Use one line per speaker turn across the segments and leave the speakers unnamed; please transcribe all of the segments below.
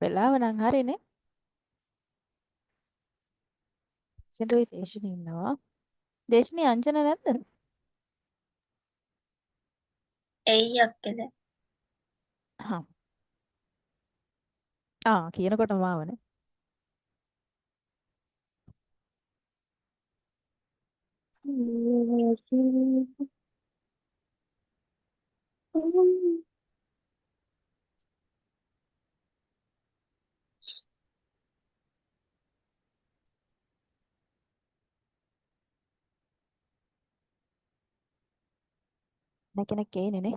වෙලාව නම් හරිනේ. සින්දුයි දේශනේ ඉන්නවා. දේශනේ අංජන නැද්ද?
ඇයි අක්කද?
හා. කියනකොටම ආවනේ. නැකෙන කේනේ නේ.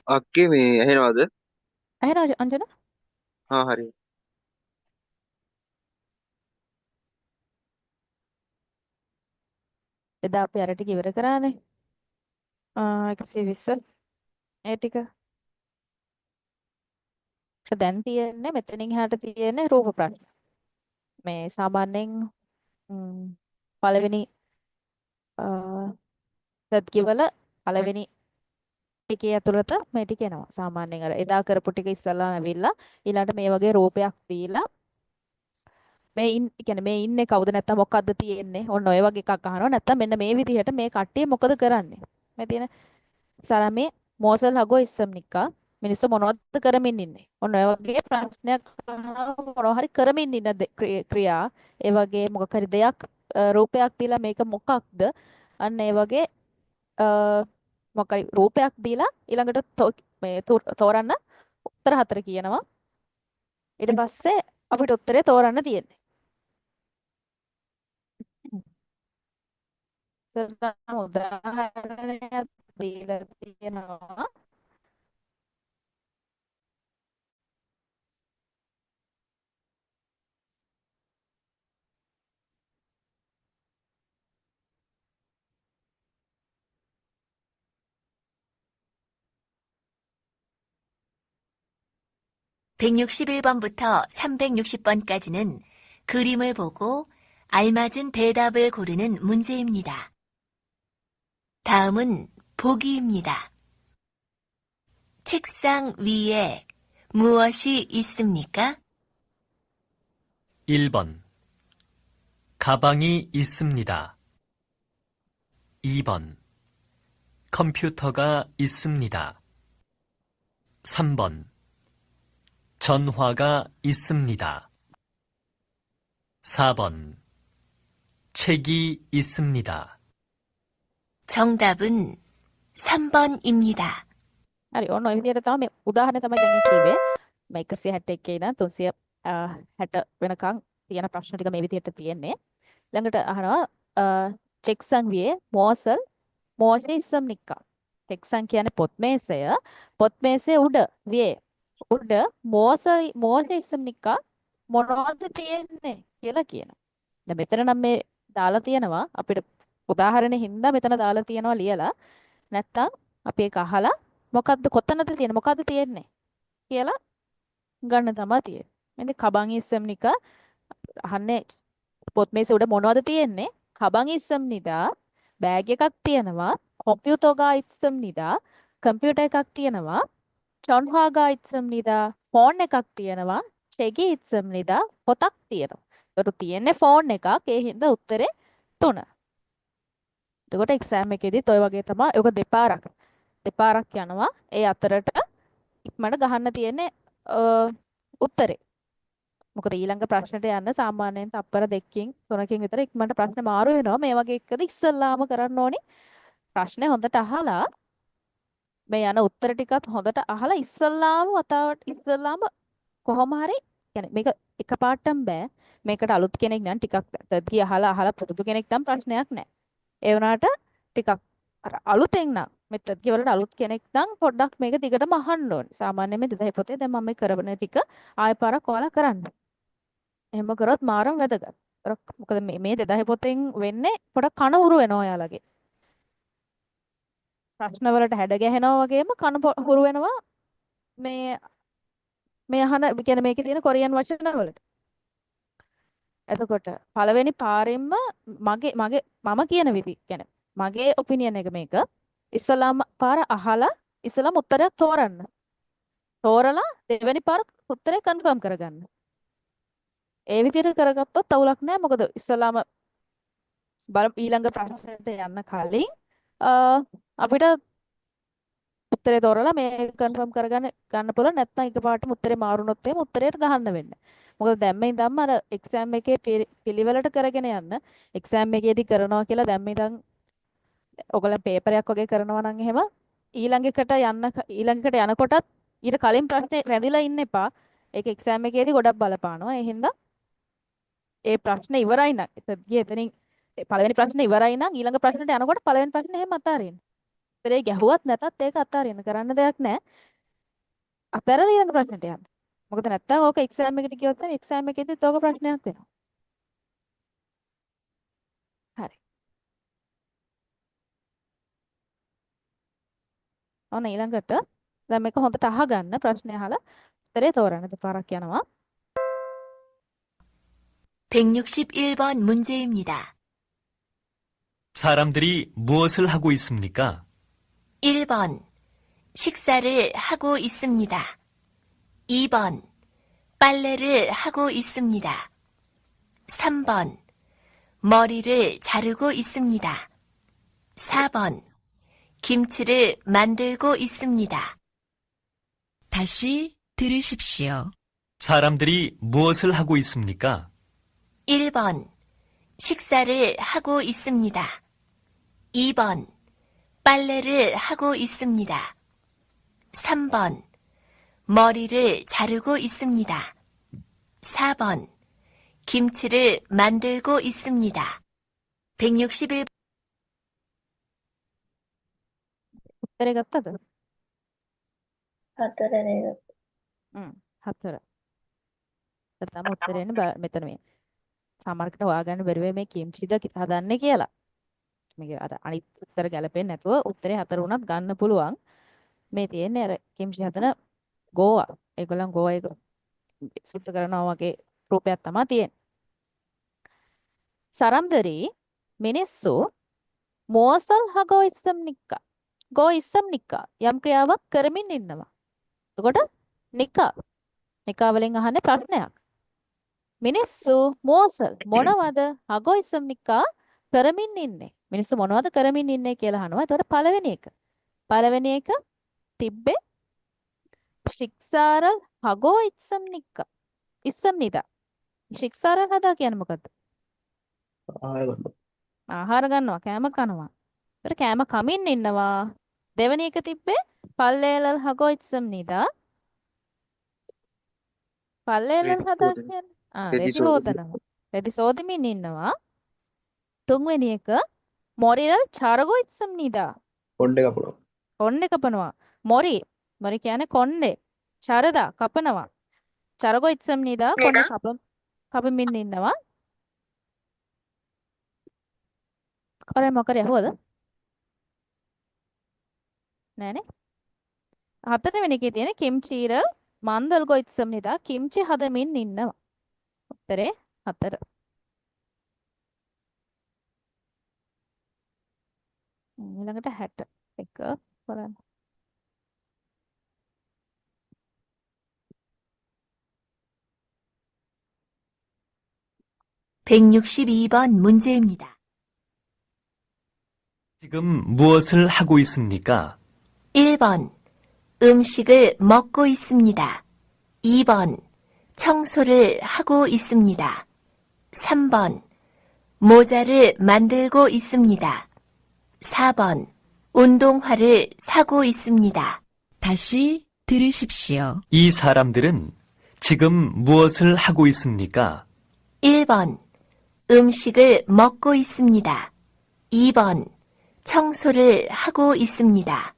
අක්කේ මේ ඇහෙනවද?
ඇහෙනවද අංජන?
හා හරි.
එදා අපි අර ටික ඉවර කරානේ. 120 ඒ ටික. දැන් තියෙන්නේ මෙතනින් එහාට තියෙන්නේ රූප ප්‍රශ්න. මේ සාමාන්‍යයෙන් පළවෙනි සත්කිවල පළවෙනි ටිකේ ඇතුළත මේ ටික එනවා. සාමාන්‍යයෙන් අර එදා කරපු ටික ඉස්සල්ලාම ඇවිල්ලා ඊළඟට මේ වගේ රූපයක් දීලා කියන්නේ මේ ඉන්නේ කවුද නැත්තම් මොකද්ද තියෙන්නේ? ඔන්න ඔය වගේ එකක් අහනවා. නැත්තම් මෙන්න මේ විදිහට මේ කට්ටිය මොකද කරන්නේ? මේ තියෙන සරමේ මෝසල් හගෝ ඉස්සම්නිකා මිනිස්සු මොනවද කරමින් ඉන්නේ? ඔන්න ඔය වගේ ප්‍රශ්නයක් අහනවා මොනවා හරි කරමින් ඉන්න ක්‍රියා. ඒ වගේ මොකක් හරි දෙයක් රූපයක් දීලා මේක මොකක්ද? අන්න ඒ වගේ මොකක් හරි රූපයක් දීලා ඊළඟට මේ තෝරන්න උත්තර හතර කියනවා. ඊට පස්සේ අපිට උත්තරේ තෝරන්න තියෙන්නේ. ඉස්සරහම උදාහරණයක් දීලා තියෙනවා.
(161번부터 360번까지는) 그림을 보고 알맞은 대답을 고르는 문제입니다. 다음은 보기입니다. 책상 위에 무엇이 있습니까?
1번 가방이 있습니다. 2번 컴퓨터가 있습니다. 3번 전화가 있습니다. 4번 책이 있습니다.
정답은 3번입니다.
හරි ඔන්න ඔය විදිහට තමයි මේ උදාහරණය තමයි දැන් කිව්වේ. මේ 161 ඉඳන් 360 වෙනකන් තියෙන ප්‍රශ්න ටික මේ විදිහට තියෙන්නේ. ළඟට අහනවා චෙක්සන් වියේ මෝසල් මෝෂේ ඉස්සම්නික්කා. චෙක්සන් කියන්නේ පොත් මේසය. පොත් මේසයේ උඩ වියේ උඩ මෝෂේ ඉස්සම්නික්කා මොනවද තියෙන්නේ කියලා කියනවා. දැන් මෙතන නම් මේ දාලා තියෙනවා අපිට උදාහරණේ හින්දා මෙතන දාලා තියෙනවා ලියලා. නැත්තම් අපි ඒක අහලා මොකද්ද කොතනද තියෙන්නේ මොකද්ද තියෙන්නේ කියලා ගන්න තමයි තියෙන්නේ. මෙන්න කබන් ඉස්සම්නික අහන්නේ පොත් මේසෙ උඩ මොනවද තියෙන්නේ? කබන් ඉස්සම්නිදා බෑග් එකක් තියෙනවා. කොම්පියුටර්ගා ඉස්සම්නිදා කම්පියුටර් එකක් තියෙනවා. චොන්හාගා ඉස්සම්නිදා ෆෝන් එකක් තියෙනවා. චෙගි ඉස්සම්නිදා පොතක් තියෙනවා. ඒකට තියෙන්නේ ෆෝන් එකක්. ඒ හින්දා උත්තරේ 3. එතකොට එක්සෑම් එකේදීත් ඔය වගේ තමයි. ඔක දෙපාරක් යනවා. ඒ අතරට ඉක්මනට ගහන්න තියෙන්නේ උත්තරේ. මොකද ඊළඟ ප්‍රශ්නට යන්න සාමාන්‍යයෙන් තප්පර 2කින් 3කින් විතර ඉක්මනට ප්‍රශ්න මාරු වෙනවා. මේ වගේ එකද ඉස්සල්ලාම කරන්න ඕනි. ප්‍රශ්නේ හොඳට අහලා මේ යන උත්තර ටිකත් හොඳට අහලා ඉස්සල්ලාම කොහොම හරි يعني මේක එකපාරටම බෑ. මේකට අලුත් කෙනෙක් නම් ටිකක් තත්ති අහලා පුරුදු කෙනෙක් නම් ප්‍රශ්නයක් නැහැ. ඒ වුණාට ටිකක් අර අලුතෙන් නම් මෙතත් කියවලට අලුත් කෙනෙක් නම් පොඩ්ඩක් මේක දිගටම අහන්න ඕනේ. සාමාන්‍යයෙන් මේ 2000 පොතේ දැන් මම මේ කරන ටික ආයෙ පාරක් ඔයාලා කරන්න. එහෙම කරොත් මාරම වැදගත්. මොකද මේ 2000 පොතෙන් වෙන්නේ පොඩක් කන උරු වෙනවා ඔයාලගේ. ප්‍රශ්න වලට හැඩ ගැහෙනවා වගේම කන හුරු වෙනවා මේ අහන කියන්නේ මේකේ තියෙන කොරියන් වචන වලට. එතකොට පළවෙනි පාරෙන්ම මම කියන විදි කියන්නේ මගේ ඔපිනියන් එක මේක. ඉස්සලාම පාර අහලා ඉස්සලාම උත්තරයක් තෝරන්න. තෝරලා දෙවෙනි පාර උත්තරේ කන්ෆර්ම් කරගන්න. ඒ විදිහට කරගත්තොත් අවුලක් නැහැ. මොකද ඉස්සලාම ඊළඟ ප්‍රශ්නයට යන්න කලින් අපිට උත්තරේ තෝරලා මේ කන්ෆර්ම් කරගන්න ගන්න පුළුවන්. නැත්නම් එකපාරටම උත්තරේ මාරුනොත් එහෙම උත්තරේට ගහන්න වෙන්නේ. මොකද දැම්මේ ඉඳන්ම අර එක්සෑම් එකේ පිළිවෙලට කරගෙන යන්න එක්සෑම් එකේදී කරනවා කියලා දැම්මේ ඉඳන් ඔයගොල්ලන් පේපරයක් වගේ කරනවා නම් එහෙම ඊළඟකට යනකොටත් ඊට කලින් ප්‍රශ්නේ රැඳිලා ඉන්න එපා. ඒක එක්සෑම් එකේදී ගොඩක් බලපානවා. ඒ හින්දා ඒ ප්‍රශ්නේ ඉවරයි නම් එතනින් පළවෙනි ප්‍රශ්නේ ඉවරයි නම් ඊළඟ ප්‍රශ්නට යනකොට පළවෙනි ප්‍රශ්නේ එහෙම අතාරින්න. උත්තරේ ගැහුවත් නැතත් ඒක අතාරින්න කරන්න දෙයක් නැහැ. අතරලා ඊළඟ ප්‍රශ්නට යන්න. මොකද නැත්තම් ඕක එක්සෑම් එකට ගියොත් නම් එක්සෑම් එකේදීත් ඕක ප්‍රශ්නයක් වෙනවා. හරි. ඔන්න ඊළඟට දැන් මේක හොඳට අහගන්න ප්‍රශ්නේ අහලා උත්තරේ තෝරන්න දෙපාරක් යනවා.
161번 문제입니다.
사람들이 무엇을 하고 있습니까?
1번. 식사를 하고 있습니다. 2번. 빨래를 하고 있습니다. 3번. 머리를 자르고 있습니다. 4번. 김치를 만들고 있습니다.
다시 들으십시오.
사람들이 무엇을 하고 있습니까?
1번. 식사를 하고 있습니다. 2번. 빨래를 하고 있습니다. 3번. 머리를 자르고 있습니다. 4번. 김치를 만들고 있습니다. 161.
උත්තරේ ගත්තද?
4 නේද?
හතර. තම උත්තරේනේ මෙතන මේ. සමහරකට හොයාගන්න බැරි වෙයි මේ කිම්චිද හදන්නේ කියලා. මේක අර අනිත් උත්තර ගැලපෙන්නේ නැතුව උත්තරේ හතර වුණත් ගන්න පුළුවන්. මේ තියෙන්නේ අර කිම්චි හදන ගෝවා. ඒගොල්ලන් ගෝවා එක සුද්ධ කරනවා වගේ රූපයක් තමයි තියෙන්නේ. සරම්දරි මිනිස්සු මෝසල් හගෝ ඉස්සම්නික්කා. ගෝ ඉස්සම්නික්කා යම් ක්‍රියාවක් කරමින් ඉන්නවා. එතකොට නිකා වලින් අහන්නේ ප්‍රශ්නයක්. මිනිස්සු මෝසල් මොනවද හගෝ ඉස්සම්නික්කා කරමින් ඉන්නේ. මිනිස්සු මොනවද කරමින් ඉන්නේ කියලා අහනවා. එතකොට පළවෙනි එක තිබ්බේ ශික්සාරල් හගෝ ඉස්සම්නිදා. ශික්සාරල් හදා කියන්නේ මොකද්ද?
ආහාර ගන්න.
ආහාර ගන්නවා, කෑම කනවා. ඒතර කෑම කමින් ඉන්නවා. දෙවෙනි එක තිබ්බේ පල්ලේලල් හගෝ ඉස්සම්නිදා. පල්ලේලල්
රෙදි
හදා
සෝදන.
කියන්නේ
රෙදි
රෙදි
සෝදන.
හොදනවා. රෙදි සෝදමින් ඉන්නවා. තුන්වෙනි එක මොරිරල් චාරගෝ ඉස්සම්නිදා.
පොණ්ඩේ කපනවා.
කොණ්ඩේ කපනවා. මොරි කියන්නේ කොණ්ඩේ. චරදා කපනවා. චරගෝ ඉස්සම්නිදා කොණ්ඩේ කපමින් ඉන්නවා. කරේ මොකරේ ඇහුවද? නෑනේ. හතරවෙනි එකේ තියෙන කිම්චීර මන්දල් ගොයිත්සම්නිදා කිම්චි හදමින් ඉන්නවා. උත්තරේ 4. ඊළඟට 61 බලන්න.
(162번) 문제입니다.
지금 무엇을 하고 있습니까?
1번. 음식을 먹고 있습니다. 2번. 청소를 하고 있습니다. 3번. 모자를 만들고 있습니다. 4번. 운동화를 사고 있습니다.
다시 들으십시오.
이 사람들은 지금 무엇을 하고 있습니까?
1번. 음식을 먹고 있습니다. 2번. 청소를 하고 있습니다.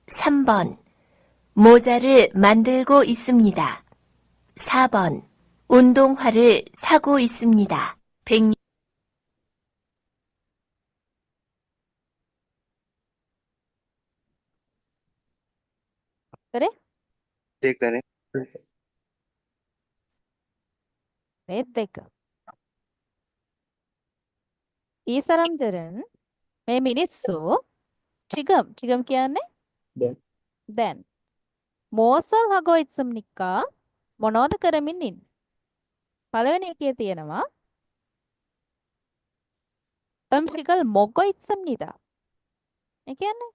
3번. 모자를 만들고 있습니다. 4번. 운동화를 사고 있습니다. 100.
උත්තරේ
දෙකනේ.
මේ 2. ඊ සරම්දරන් මේ මිනිස්සු 지금 කියන්නේ
දැන්
දැන් මෝසල් 하고 있습니까? මොනවද කරමින් ඉන්නේ? පළවෙනි එකේ තියෙනවා 음식을 먹고 있습니다. ඒ කියන්නේ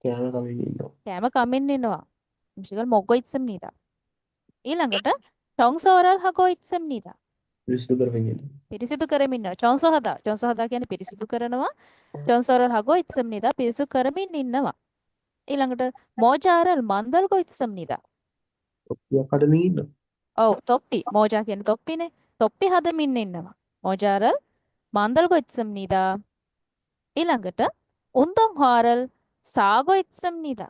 කෑම කමින් ඉන්නවා.
කෑම කමින් ඉන්නවා. 음식을 먹고 있습니다. ඊළඟට 청소를 하고 있습니다.
පිරිසිදු කරමින් ඉන්නවා.
පිරිසිදු කරමින් ඉන්නවා. 청소하다. 청소하다 කියන්නේ පිරිසිදු කරනවා. 청소를 하고 있습니다. පිරිසිදු කරමින් ඉන්නවා. ඊළඟට 모자를 만들고 있습니다.
ඔක්කොක් හදමින් ඉන්නවා.
ඔව් තොප්පි. 모자 කියන්නේ තොප්පිනේ. තොප්පි හදමින් ඉන්නවා. 모자를 만들고 있습니다. ඊළඟට 운동화를 사고 있습니다.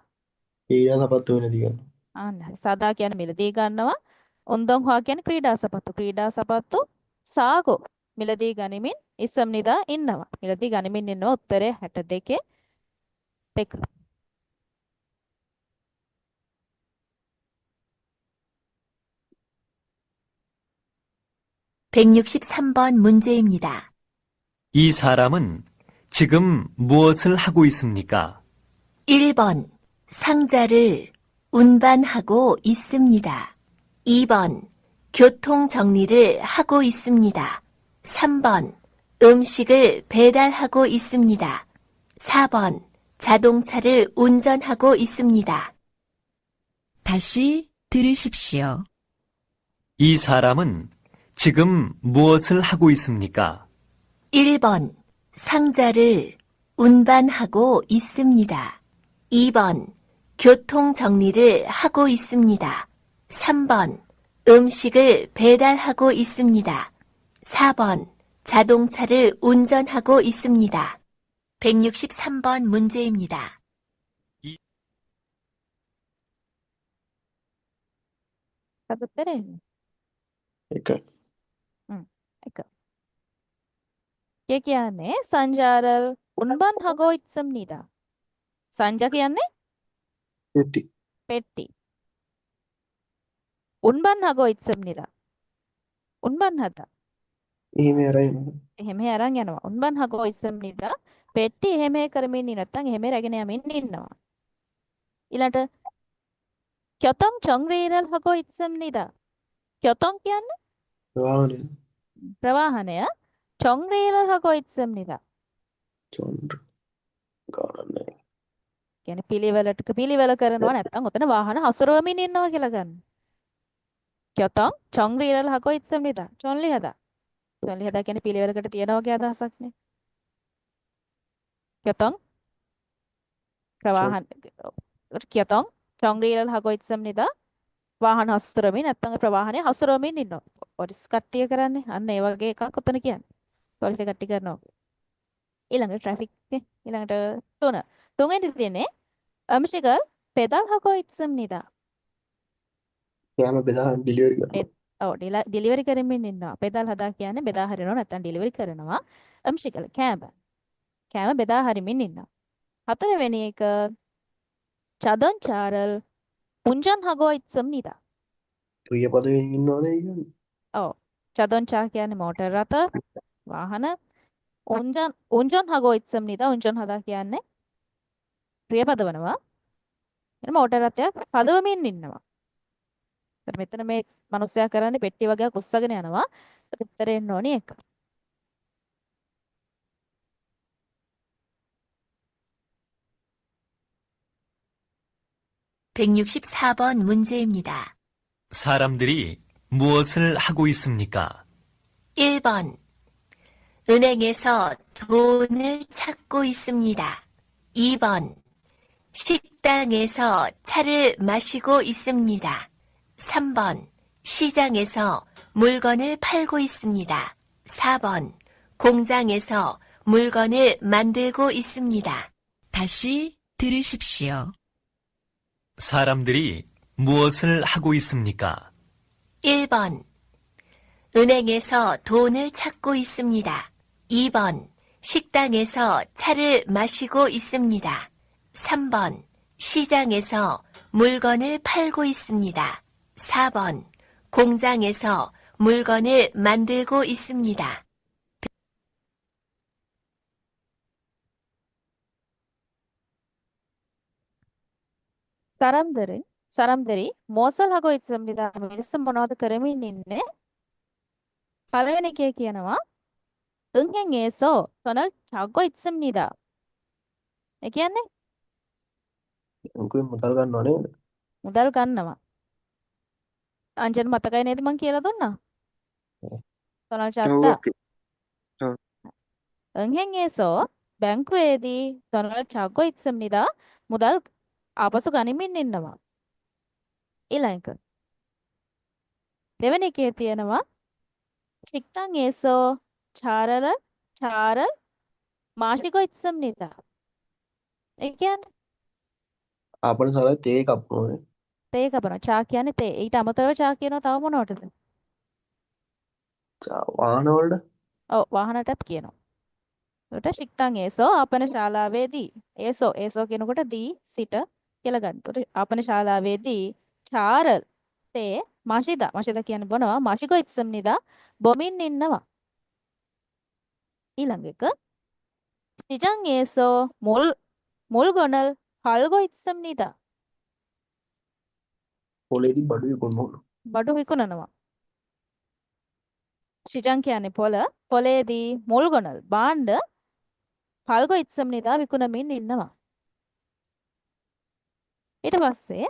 ඊළඟ සපත්තු වෙනදී ගන්නවා.
අන්න හරි. සදා කියන්නේ මිලදී ගන්නවා. 운동화 කියන්නේ ක්‍රීඩා සපත්තු. ක්‍රීඩා සපත්තු සාගෝ මිලදී ගනිමින් ඉස්සම්නිදා ඉන්නවා. මිලදී ගනිමින් ඉන්නවා. උත්තරය 62 දෙක.
163번 문제입니다.
이 사람은 지금 무엇을 하고 있습니까?
1번 상자를 운반하고 있습니다. 2번 교통 정리를 하고 있습니다. 3번 음식을 배달하고 있습니다. 4번 자동차를 운전하고 있습니다.
다시 들으십시오.
이 사람은 지금 무엇을 하고 있습니까?
1번 상자를 운반하고 있습니다. 2번 교통 정리를 하고 있습니다. 3번 음식을 배달하고 있습니다. 4번 자동차를 운전하고 있습니다. 163번 문제입니다.
උත්තරේ
එක
එක. ඒ කියන්නේ සංජාරල් 운반하고 있습니다. සංජා කියන්නේ
පෙට්ටි.
පෙට්ටි. 운반하고 있습니다. 운반하다.
එහෙම අරගෙන
එහෙම අරන් යනවා. 운반하고 있습니다. පෙට්ටි එහෙම කරමින් ඉන්න නැත්නම් එහෙම රැගෙන යමින් ඉන්නවා. ඊළඟට 교통 정리를 하고 있습니다. 교통 කියන්නේ
ප්‍රවාහනය.
ප්‍රවාහනය 정리를 하고 있습니다.
චොන්ඩ් ගානන්නේ.
කියන්නේ පිළිවෙල කරනවා නැත්නම් උතන වාහන හසුරුවමින් ඉන්නවා කියලා ගන්න. 교통 정리를 하고 있습니다. 정리하다. 정리하다 කියන්නේ පිළිවෙලකට තියනවා වගේ අදහසක් නේ. 교통 ප්‍රවාහන 교통 정리를 하고 있습니다. වාහන හසුරුවමින් නැත්නම් ප්‍රවාහනය හසුරුවමින් ඉන්නවා. පොලිස් කට්ටිය කරන්නේ අන්න ඒ වගේ එකක් උතන කියන්නේ. පොලිස් කට්ටිය කරනවා. ඊළඟට ට්‍රැෆික් නේ. ඊළඟට තුන්වෙනි තියෙන්නේ 음식을 배달하고 있습니다.
කෑම බෙදා ඩිලිවරි කරනවා.
ඔව් ඩිලිවරි කරමින් ඉන්නවා. බෙදල් හදා කියන්නේ බෙදා හරිනවා නැත්නම් ඩිලිවරි කරනවා. 음식을 කෑම බෙදා හරිමින් ඉන්නවා. හතරවෙනි එක 자동차를 운전하고 있습니다.
ක්‍රියාපදයෙන් ඉන්නවනේ කියන්නේ.
ඔව් 자동차 කියන්නේ මෝටර රථ වාහන 운전하고 있습니다. 운전하다 කියන්නේ ක්‍රියාපදවනවා. එන මෝටර රථයක් පදවමින් ඉන්නවා. ඒත් මෙතන මේ මිනිස්සයා කරන්නේ පෙට්ටි වගේක් උස්සගෙන යනවා. උත්තරේ එන්න ඕනේ එක.
164번 문제입니다.
사람들이 무엇을 하고 있습니까?
1번 은행에서 돈을 찾고 있습니다. 2번 식당에서 차를 마시고 있습니다. 3번 시장에서 물건을 팔고 있습니다. 4번 공장에서 물건을 만들고 있습니다.
다시 들으십시오.
사람들이 무엇을 하고 있습니까?
1번 은행에서 돈을 찾고 있습니다. 2번 식당에서 차를 마시고 있습니다. 3번 시장에서 물건을 팔고 있습니다. 4번 공장에서 물건을 만들고 있습니다.
සරම්දරි මෝසල් හගෝ ඉස්සම්නිදා මිනිස්සු මොනවද කරමින් ඉන්නේ? පළවෙනි එකේ කියනවා 응행 에서 돈을 자고 있습니다. ඒ කියන්නේ
බැංකුවෙන් මුදල් ගන්නව නේද?
මුදල් ගන්නවා. අංජන මතකයි නේද මං කියලා දුන්නා? 돈을 잤다. 은행에서 බැංකුවේදී 돈을 자고 있습니다. මුදල් ආපසු ගනිමින් ඉන්නවා. ඊළඟ දෙවෙනි එකේ තියෙනවා 식당에서 차를 마시고 있습니다. ඒ කියන්නේ
ආපන සාරයි තේ කප්පුවනේ.
තේ කපනවා. චා කියන්නේ තේ. ඊට අමතරව චා කියනවා තව මොනවටද?
වාහන වලට
ඔව් වාහනටත් කියනවා. ඒකට 식당에서 ආපන ශාලාවේදී ඒසෝ කියනකොට දී සිට කියලා ගන්න. ඒකට ආපන ශාලාවේදී 차를 තේ 마시다 කියන්නේ බොනවා. 마시고 있습니다. බොමින් ඉන්නවා. ඊළඟ එක 시장에서 물건을 팔고 있습니다.
පොලේදී බඩු විකුණනවා.
බඩු විකුණනවා. 시장 කියන්නේ පොලේදී මුල්ගොනල් භාණ්ඩ 팔고 있습니다. විකුණමින් ඉන්නවා. ඊට පස්සේ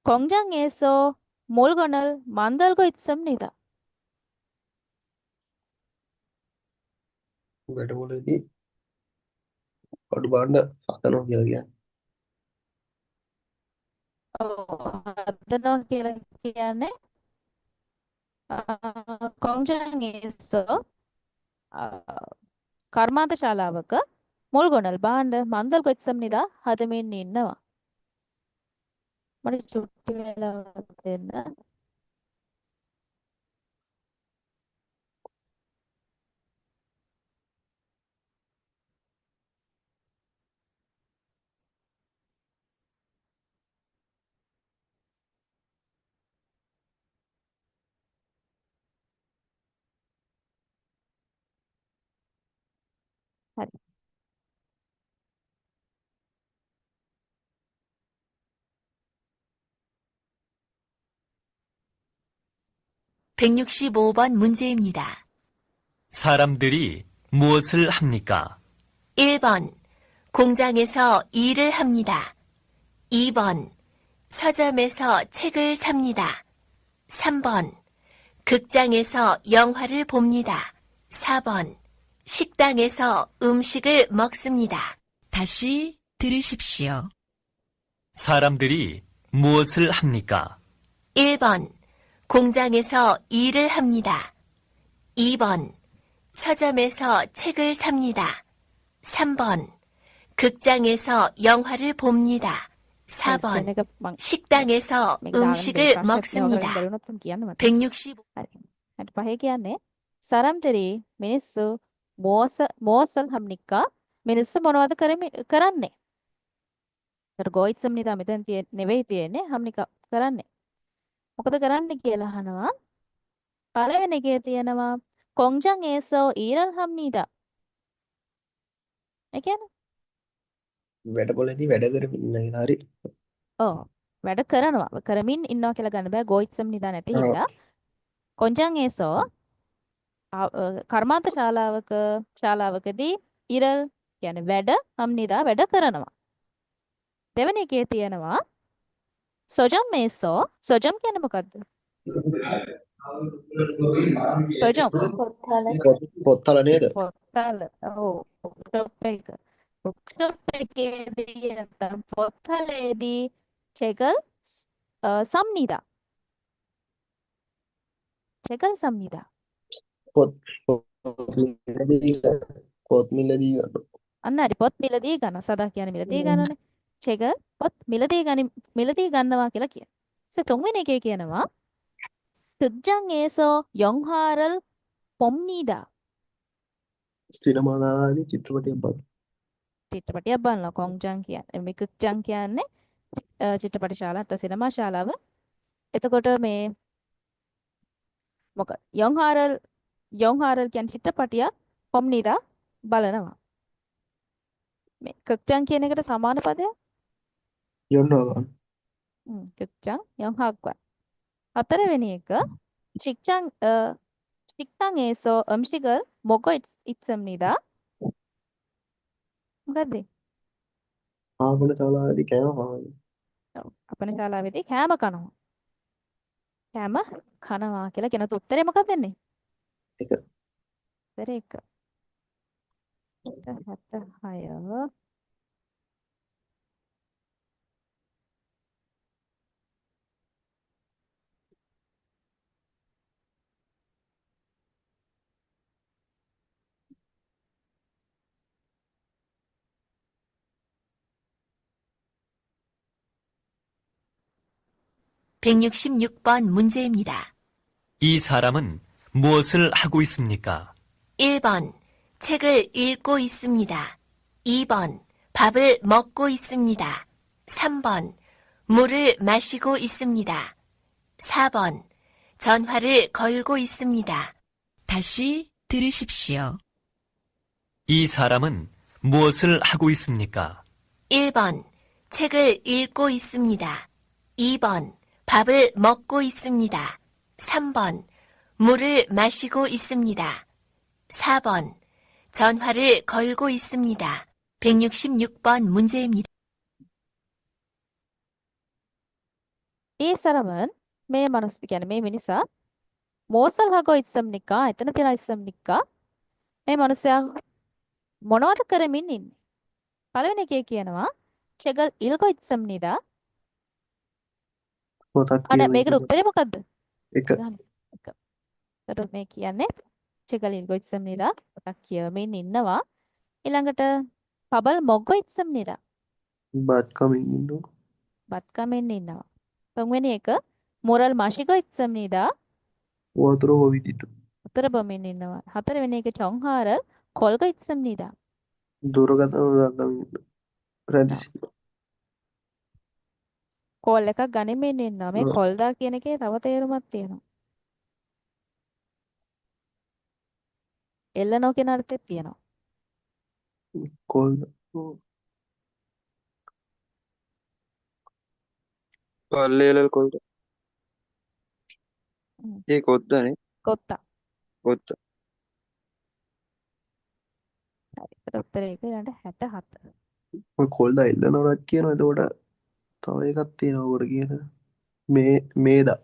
공장에서 물건을 만들고 있습니다.
වැඩ පොලේදී බඩු භාණ්ඩ හදනවා කියලා කියන්නේ.
හදනවා කියලා කියන්නේ 공장에서 කර්මාන්ත ශාලාවක මුල්ගොනල් භාණ්ඩ 만들고 있습니다. හදමින් ඉන්නවා. මට චුට්ටි වෙලාවක් දෙන්න. හරි.
(165번) 문제입니다.
사람들이 무엇을 합니까?
1번 공장에서 일을 합니다. 2번 서점에서 책을 삽니다. 3번 극장에서 영화를 봅니다. 4번 식당에서 음식을 먹습니다.
다시 들으십시오.
사람들이 무엇을 합니까?
1번 공장에서 일을 합니다. 2번 서점에서 책을 삽니다. 3번 극장에서 영화를 봅니다. 4번
එක මං
식당에서
මේක දාන්න
음식을
ප්‍රශ්නයක්
먹습니다.
නෑ. ඔයාලා බැලුනොත් කියන්න මට.
165
හරි. 65 කියන්නේ සරම්තරි මිනිස්සු මෝසල් හම්නික්කා මිනිස්සු මොනවද කරන්නේ? ඒතර ගෝයිත්සම්නිදා මෙතන නෙවෙයි තියෙන්නේ හම්නිකා කරන්නේ. මොකද කරන්නේ කියලා අහනවා. පළවෙනි එකේ තියෙනවා 공장에서 일을 합니다. ඒ කියන්නේ
වැඩ පොලේදී වැඩ කරමින් ඉන්න කියලා හරි.
ඔව් වැඩ කරනවා. කරමින් ඉන්නවා කියලා ගන්න බෑ ගෝයිත්සම්නිදා නැති හින්දා. 공장에서 කර්මාන්ත ශාලාවකදී ඉරල් කියන්නේ වැඩ හම්නිදා වැඩ කරනවා. දෙවෙනි එකේ තියෙනවා සොජම් කියන්නේ මොකද්ද? සොජම්
පොත්වල නේද?
පොත්තල. ඔව් බුක්ෂොප් එක. බුක්ෂොප් එකේදී නැත්නම් පොත්තලේදී 책을 삽니다. 책을 삽니다.
පොත් මිලදී ගන්නවා.
අන්න හරි පොත් මිලදී ගන්නවා. සදා කියන්නේ මිලදී ගන්නනේ. check පොත් මිලදී ගන්නවා කියලා කියනවා. ඊට තුන්වෙනි එකේ කියනවා 극장에서 영화를 봅니다.
සිනමානාදී චිත්‍රපටයක් බලනවා.
චිත්‍රපටයක් බලනවා කොංජන් කියන්නේ. මේ 극장 කියන්නේ චිත්‍රපට ශාලාව නැත්නම් සිනමා ශාලාව. එතකොට මේ මොකද 영화를 කියන්නේ චිත්‍රපටියක් 봅니다 බලනවා. මේ 극장 කියන එකට සමාන පදයක්
연화관.
극장, 영화관. හතරවෙනි එක 식당에서 음식을 먹고 있습니다. මොකද්ද?
ආපන ශාලාවේදී කෑම කනවා.
ඔව්. අපේ ශාලාවේදී කෑම කනවා. කෑම කනවා කියලා කියන උත්තරේ මොකක්ද දෙන්නේ?
එක.
උත්තරේ 1. 76.
(166번) 문제입니다.
이 사람은 무엇을 하고 있습니까?
1번, 책을 읽고 있습니다. 2번, 밥을 먹고 있습니다. 3번, 물을 마시고 있습니다. 4번, 전화를 걸고 있습니다.
다시 들으십시오.
이 사람은 무엇을 하고 있습니까?
1번, 책을 읽고 있습니다. 2번, 밥을 먹고 있습니다. 3번, 물을 마시고 있습니다. 4번, 전화를 걸고 있습니다. 166번 문제입니다.
이 사람은 මේ මනුස්ස කියන්නේ මේ මිනිසා මෝසල් 하고 있습니까? එතන තියලා 있습니까? මේ මනුස්සයා මොනවද කරමින් ඉන්නේ? පළවෙනි එකේ කියනවා 책을 읽고 있습니다.
පොතක්
අනේ
කියවමින්
මේකට
ඉන්නවා.
උත්තරේ මොකද්ද?
එක.
එක. ඒතකොට මේ කියන්නේ 책을 읽고 있습니다. පොතක් කියවමින් ඉන්නවා. ඊළඟට 밥을 먹고 있습니다.
බත් කමින් ඉන්නවා.
බත් කමින් ඉන්නවා. තුන්වෙනි එක මොරල් 마시고 있습니다.
වතුර හොවිදිට.
උතර බොමින් ඉන්නවා. හතරවෙනි එක 정화를 걸고 있습니다.
දුරකථන දාගමින් ඉන්නවා. රැදිසි.
කෝල් එකක් ගනිමින් ඉන්නවා. මේ
ඔව්.
කොල්දා කියන එකේ තව තේරුමක් තියෙනවා. එල්ලනෝ කියන අර්ථෙත් තියෙනවා.
කොල්ද.
පල්ලේලල් කොල්ද
හ්ම්.
ඒ කොද්දනේ
කොත්තා.
කොද්ද
හරි. ඒතර උත්තරේ එක ඊළඟට 67.
ඔය කොල්ද එල්ලනවරක් කියනවා. එතකොට තව එකක් තියෙනවා ඔකට කියන. මේදා.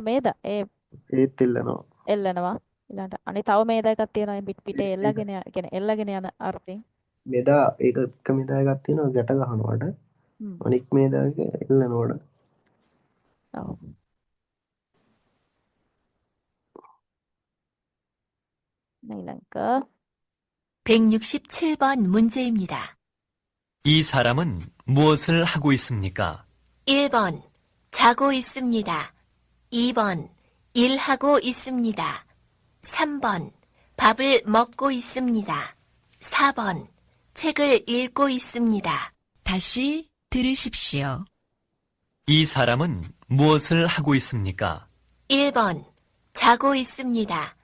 මේද ඒ
ඒත් එල්ලනවා.
එල්ලනවා. ඊළඟට අනේ තව මේද එකක් තියෙනවා. මේ පිටේ එල්ලගෙන කියන්නේ එල්ලගෙන යන අර්ථයෙන්.
මෙදා ඒක එක මෙදා එකක් තියෙනවා ගැට ගහනවට.
හ්ම්.
අනික් මේදා එක එල්ලනවට.
ඔව්. ඊළඟ
167번 문제입니다.
이 사람은 무엇을 하고 있습니까?
1번, 자고 있습니다. 2번, 일하고 있습니다. 3번, 밥을 먹고 있습니다. 4번, 책을 읽고 있습니다.
다시 들으십시오.
이 사람은 무엇을 하고 있습니까?
1번, 자고 있습니다.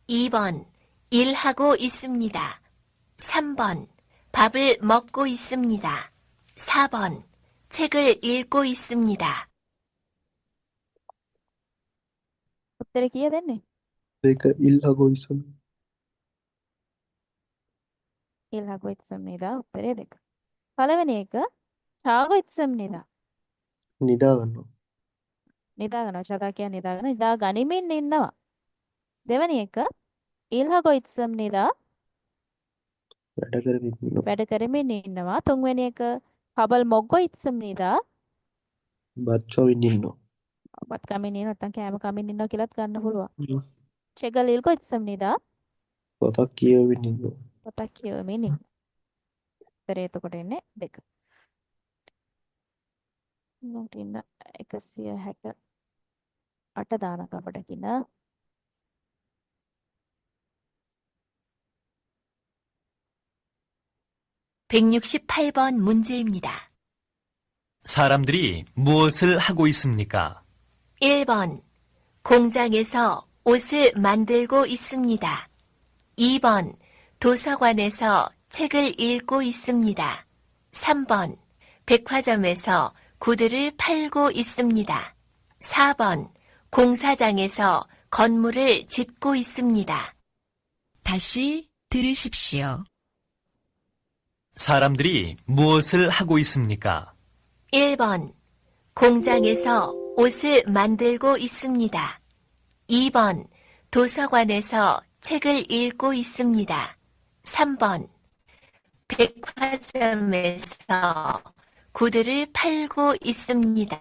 2번, 일하고 있습니다. 3번, 밥을 먹고 있습니다. 4번, 책을 읽고 있습니다.
උත්තරේ කීය දෙන්නේ?
ඒක ඉල්හගෝ ඉසම.
일하고 있습니다. උත්තරේ 2. පළවෙනි එක 자고 있습니다.
නිදා ගන්නවා.
නිදාගනවා. 자다 කියන්නේ නිදාගන්න. නිදා ගනිමින් ඉන්නවා. දෙවෙනි එක 일하고 있습니다.
වැඩ කරමින් ඉන්නවා.
වැඩ කරමින් ඉන්නවා. තුන්වෙනි එක 밥을 먹고 있습니다.
බත් කමින් ඉන්නවා.
බත් කමින් ඉන්න නැත්නම් කෑම කමින් ඉන්නවා කියලාත් ගන්න පුළුවන්.
හ්ම්.
책을 읽고 있습니다.
පොතක් කියවමින් ඉන්නවා.
පොතක් කියවමින් ඉන්න. උත්තරේ එතකොට එන්නේ 2. ඊළඟට ඉන්න 168 දානක අපඩකින
168번 문제입니다.
사람들이 무엇을 하고 있습니까?
1번, 공장에서 옷을 만들고 있습니다. 2번, 도서관에서 책을 읽고 있습니다. 3번, 백화점에서 구두를 팔고 있습니다. 4번 공사장에서 건물을 짓고 있습니다.
다시 들으십시오.
사람들이 무엇을 하고 있습니까?
1번 공장에서 옷을 만들고 있습니다. 2번 도서관에서 책을 읽고 있습니다. 3번 백화점에서 구두를 팔고 있습니다.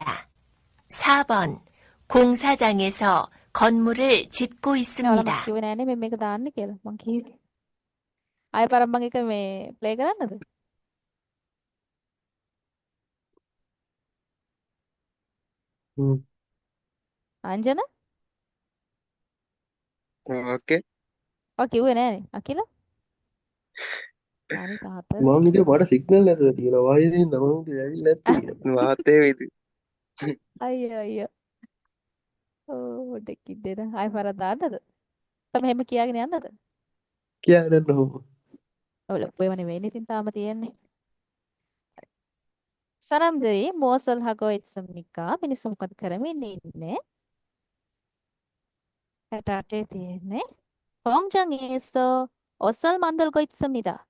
4번 공사장에서 건물을 짓고
ඔයාලා මට
있습니다.
කිව්වේ නෑනේ මේ මේක දාන්න කියලා. මං කිව්වේ. ආයෙ පාරක් මං එක මේ ප්ලේ කරන්නද?
හ්ම්.
අංජන?
Okay.
ඔය කිව්වේ නෑනේ. අකිල? හරි තාත්තා.
මං හිතුවේ මට සිග්නල් නැතුව තියෙනවා. වයිදින් නම් මං හිතුවේ ඇවිල්ලා නැත්තේ කියලා.
වාතේ වේද?
අයියෝ අයියෝ. ඕ දෙකින් දෙන. ආයෙ පාරක් දාන්නද? තමයි එහෙම කියාගෙන යන්නද?
කියන්න ඕන.
ඔය ලොකුව නෙවෙයිනේ ඉතින් තාම තියෙන්නේ. 사람들이 무엇을 하고 있습니까? මිනිස්සු මොකද කරමින් ඉන්නේ? 68에 තියෙන්නේ. 공장에서 옷을 만들고 있습니다.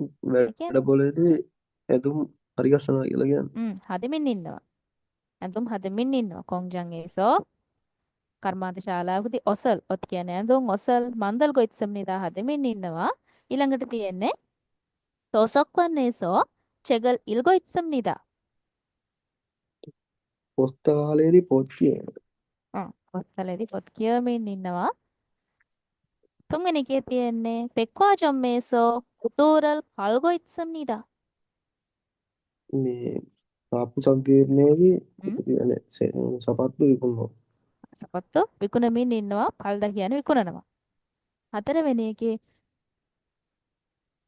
ඒ කියන්නේ
වැඩපොළේදී ඇඳුම් හරි ගස්සනවා කියලා කියන්නේ.
හදමින් ඉන්නවා. ඇඳුම් හදමින් ඉන්නවා. 공장에서 කර්මාන්ත ශාලාවකදී ඔසල් ඔත් කියන්නේ ඇඳුම් ඔසල් 만들고 있습니다. හදමින් ඉන්නවා. ඊළඟට තියෙන්නේ 도서관에서 책을 읽고 있습니다.
පොස්තාලේදී පොත් කියන.
පොත්වලදී පොත් කියවමින් ඉන්නවා. තුන්වෙනි එකේ තියෙන්නේ 백화점에서 구두를 팔고 있습니다.
මේ සාප්පු සංකීර්ණයේදී
음?
තියෙන සපත්තු විකුණනවා.
සපත්තු විකුණමින් ඉන්නවා. 팔다 කියන්නේ විකුණනවා. හතරවෙනි එකේ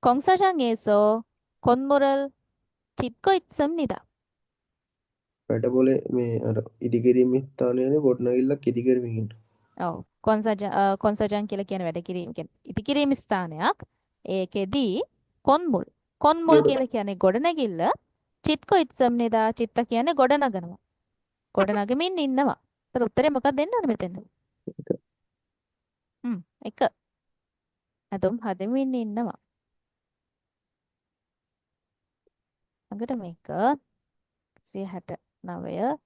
공사장에서 건물을 짓고 있습니다.
වැඩපොළේ මේ අර ඉදිකිරීම ස්ථානයේදී ගොඩනැගිල්ලක් ඉදිකිරීමකින් ඉන්නවා.
ඔව් කොන්සජන් කියලා කියන වැඩ කිරීම කියන්නේ ඉදිකිරීම ස්ථානයක්. ඒකෙදී කොන්මුල්
ගොඩ-
කියලා කියන්නේ ගොඩනැගිල්ල. චිත්කෝ ඉත්සම්නිදා චිත්ත කියන්නේ ගොඩනගනවා. ගොඩනගමින් ඉන්නවා. ඒතර උත්තරේ මොකක්ද දෙන්න ඕනේ මෙතන? එක. අදොම් හදමින් ඉන්නවා. ළඟට මේක 169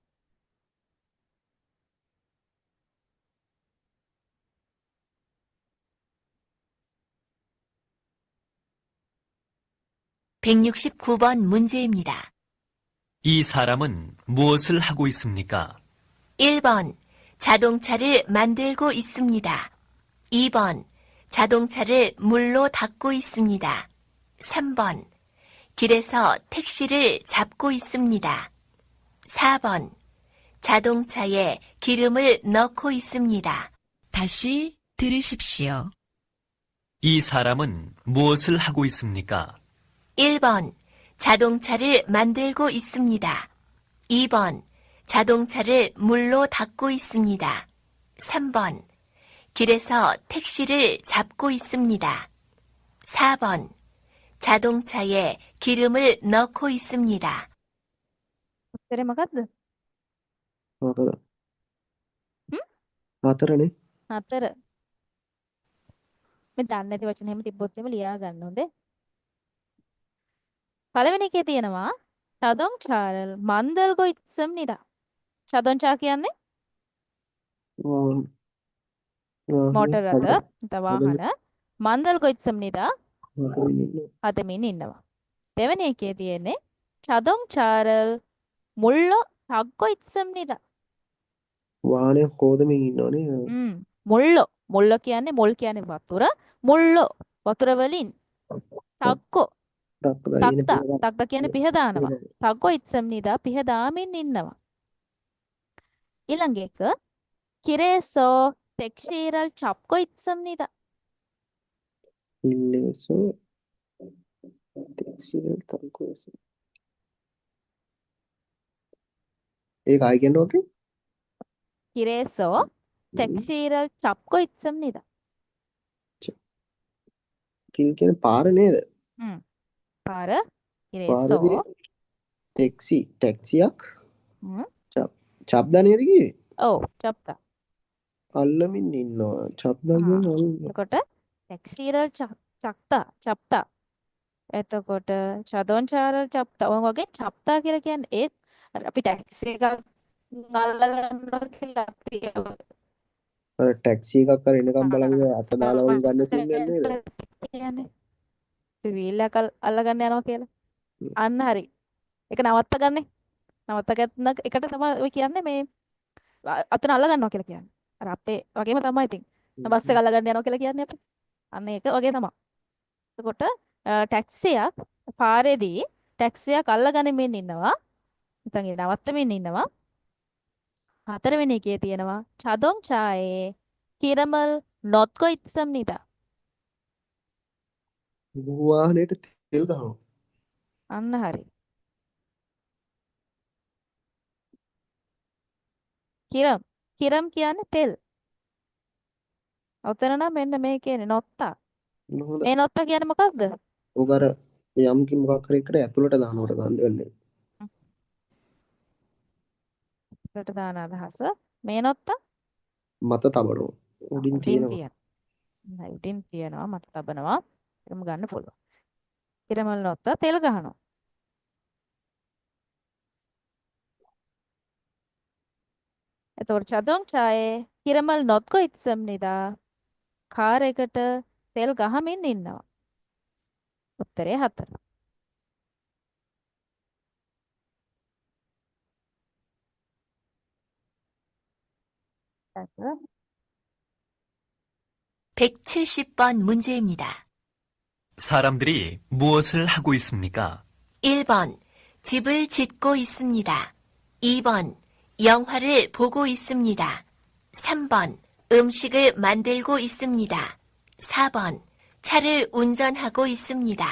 169번 문제입니다.
이 사람은 무엇을 하고 있습니까?
1번 자동차를 만들고 있습니다. 2번 자동차를 물로 닦고 있습니다. 3번 길에서 택시를 잡고 있습니다. 4번 자동차에 기름을 넣고 있습니다.
다시 들으십시오.
이 사람은 무엇을 하고 있습니까?
1번 자동차를 만들고 있습니다. 2번 자동차를 물로 닦고 있습니다. 3번 길에서 택시를 잡고 있습니다. 4번 자동차에 기름을 넣고 있습니다.
උත්තරේ මොකද්ද?
හතර.
හ්ම්?
හතරනේ.
4. මේ දන්නේ නැති වචන එහෙම තිබ්බොත් එimhe ලියා ගන්න හොඳේ. පළවෙනි එකේ තියෙනවා 자동차를 만들고 있습니다. 자동차 කියන්නේ
වාහන.
මෝටර රථ
හතර.
නැත්නම් වාහන. 만들고 있습니다.
හතරෙන් ඉන්නවා.
හදමින් ඉන්නවා. දෙවෙනි එකේ තියෙන්නේ 자동차를 물로 닦고 있습니다.
වාහනය හොදමින් ඉන්නවනේ.
මුල්ලෝ මුල්ල කියන්නේ මොල් කියන්නේ වතුර මුල්ලෝ වතුර වලින් 닦고 닦다 කියන්නේ පිහ දානවා. 닦고 있습니다. පිහ දාමින් ඉන්නවා. ඊළඟ එක 길에서 택시를 잡고 있습니다.
ඉල්ලේසෝ ටෙක්සිල් තල්කෝස. ඒක ආයි කියන්න ඕකේ?
길에서 택시를 잡고 있습니다.
කිල් කියන පාර නේද?
පාර
පාරදී
ඉරේසෝ
ටැක්සියක්
හ්ම්
චබ්දනයද කිව්වේ?
ඔව් චප්තා
අල්ලමින් ඉන්නවා. චබ්දා
ආ
කියන්නේ අල්ලන.
එතකොට ටැක්සිරල් චක්තා එතකොට චදොන්චාරල් චප්තා ඔය වගේ චප්තා කියලා කියන්නේ ඒත් අපි ටැක්සි එකක් අල්ලගන්නවා කියලා අපි
අර ටැක්සි එකක් අර එනකම් බලන් අත දාලා වගේ ගන්න සීන් එක නේද?
කියන්නේ අපි වීල් එකක් අල්ලගන්න යනවා කියලා. අන්න හරි. ඒක නවත්ත ගන්නෙ. නවත්ත ගන්න එකට තමයි ඔය කියන්නේ මේ අතන අල්ලගන්නවා කියලා කියන්නේ. අර අපේ වගේම තමයි ඉතින්. බස් එක අල්ලගන්න යනවා කියලා කියන්නේ අපි. අන්න ඒක වගේ තමයි. එතකොට ටැක්සියක් පාරේදී ටැක්සියක් අල්ලගනිමින් ඉන්නවා. නැත්නම් ඒ නවත්තමින් ඉන්නවා. හතරවෙනි එකේ තියෙනවා චදොන් චායේ කිරමල් නොත්කො ඉත්සම් නිදා.
වාහනේට තෙල් ගහනවා.
අන්න හරි. කිරම් කිරම් කියන්නේ තෙල්. ඔතන නම් මෙන්න මේ කියන්නේ නොත්තා.
හොඳ.
මේ නොත්තා කියන්නේ මොකක්ද?
ඔක අර යම් කි මොකක් හරි එකට ඇතුළට දානවට ගන්න වෙන්නේ.
ඒකට දාන අදහස. මේ නොත්තා
මත තබනවා. උඩින් තියෙනවා.
තියෙනවා. උඩින් තියෙනවා මත තබනවා. ඒකම ගන්න පුළුවන්. කිරමල් නොත්තා තෙල් ගහනවා. එතකොට චදොන් ඡායේ කිරමල් නොත්කො ඉත්සම් නිදා කාර් එකට තෙල් ගහමින් ඉන්නවා. උත්තරේ 4. ඊට
170번 문제입니다.
사람들이 무엇을 하고 있습니까?
1번, 집을 짓고 있습니다. 2번, 영화를 보고 있습니다. 3번, 음식을 만들고 있습니다. 4번, 차를 운전하고 있습니다.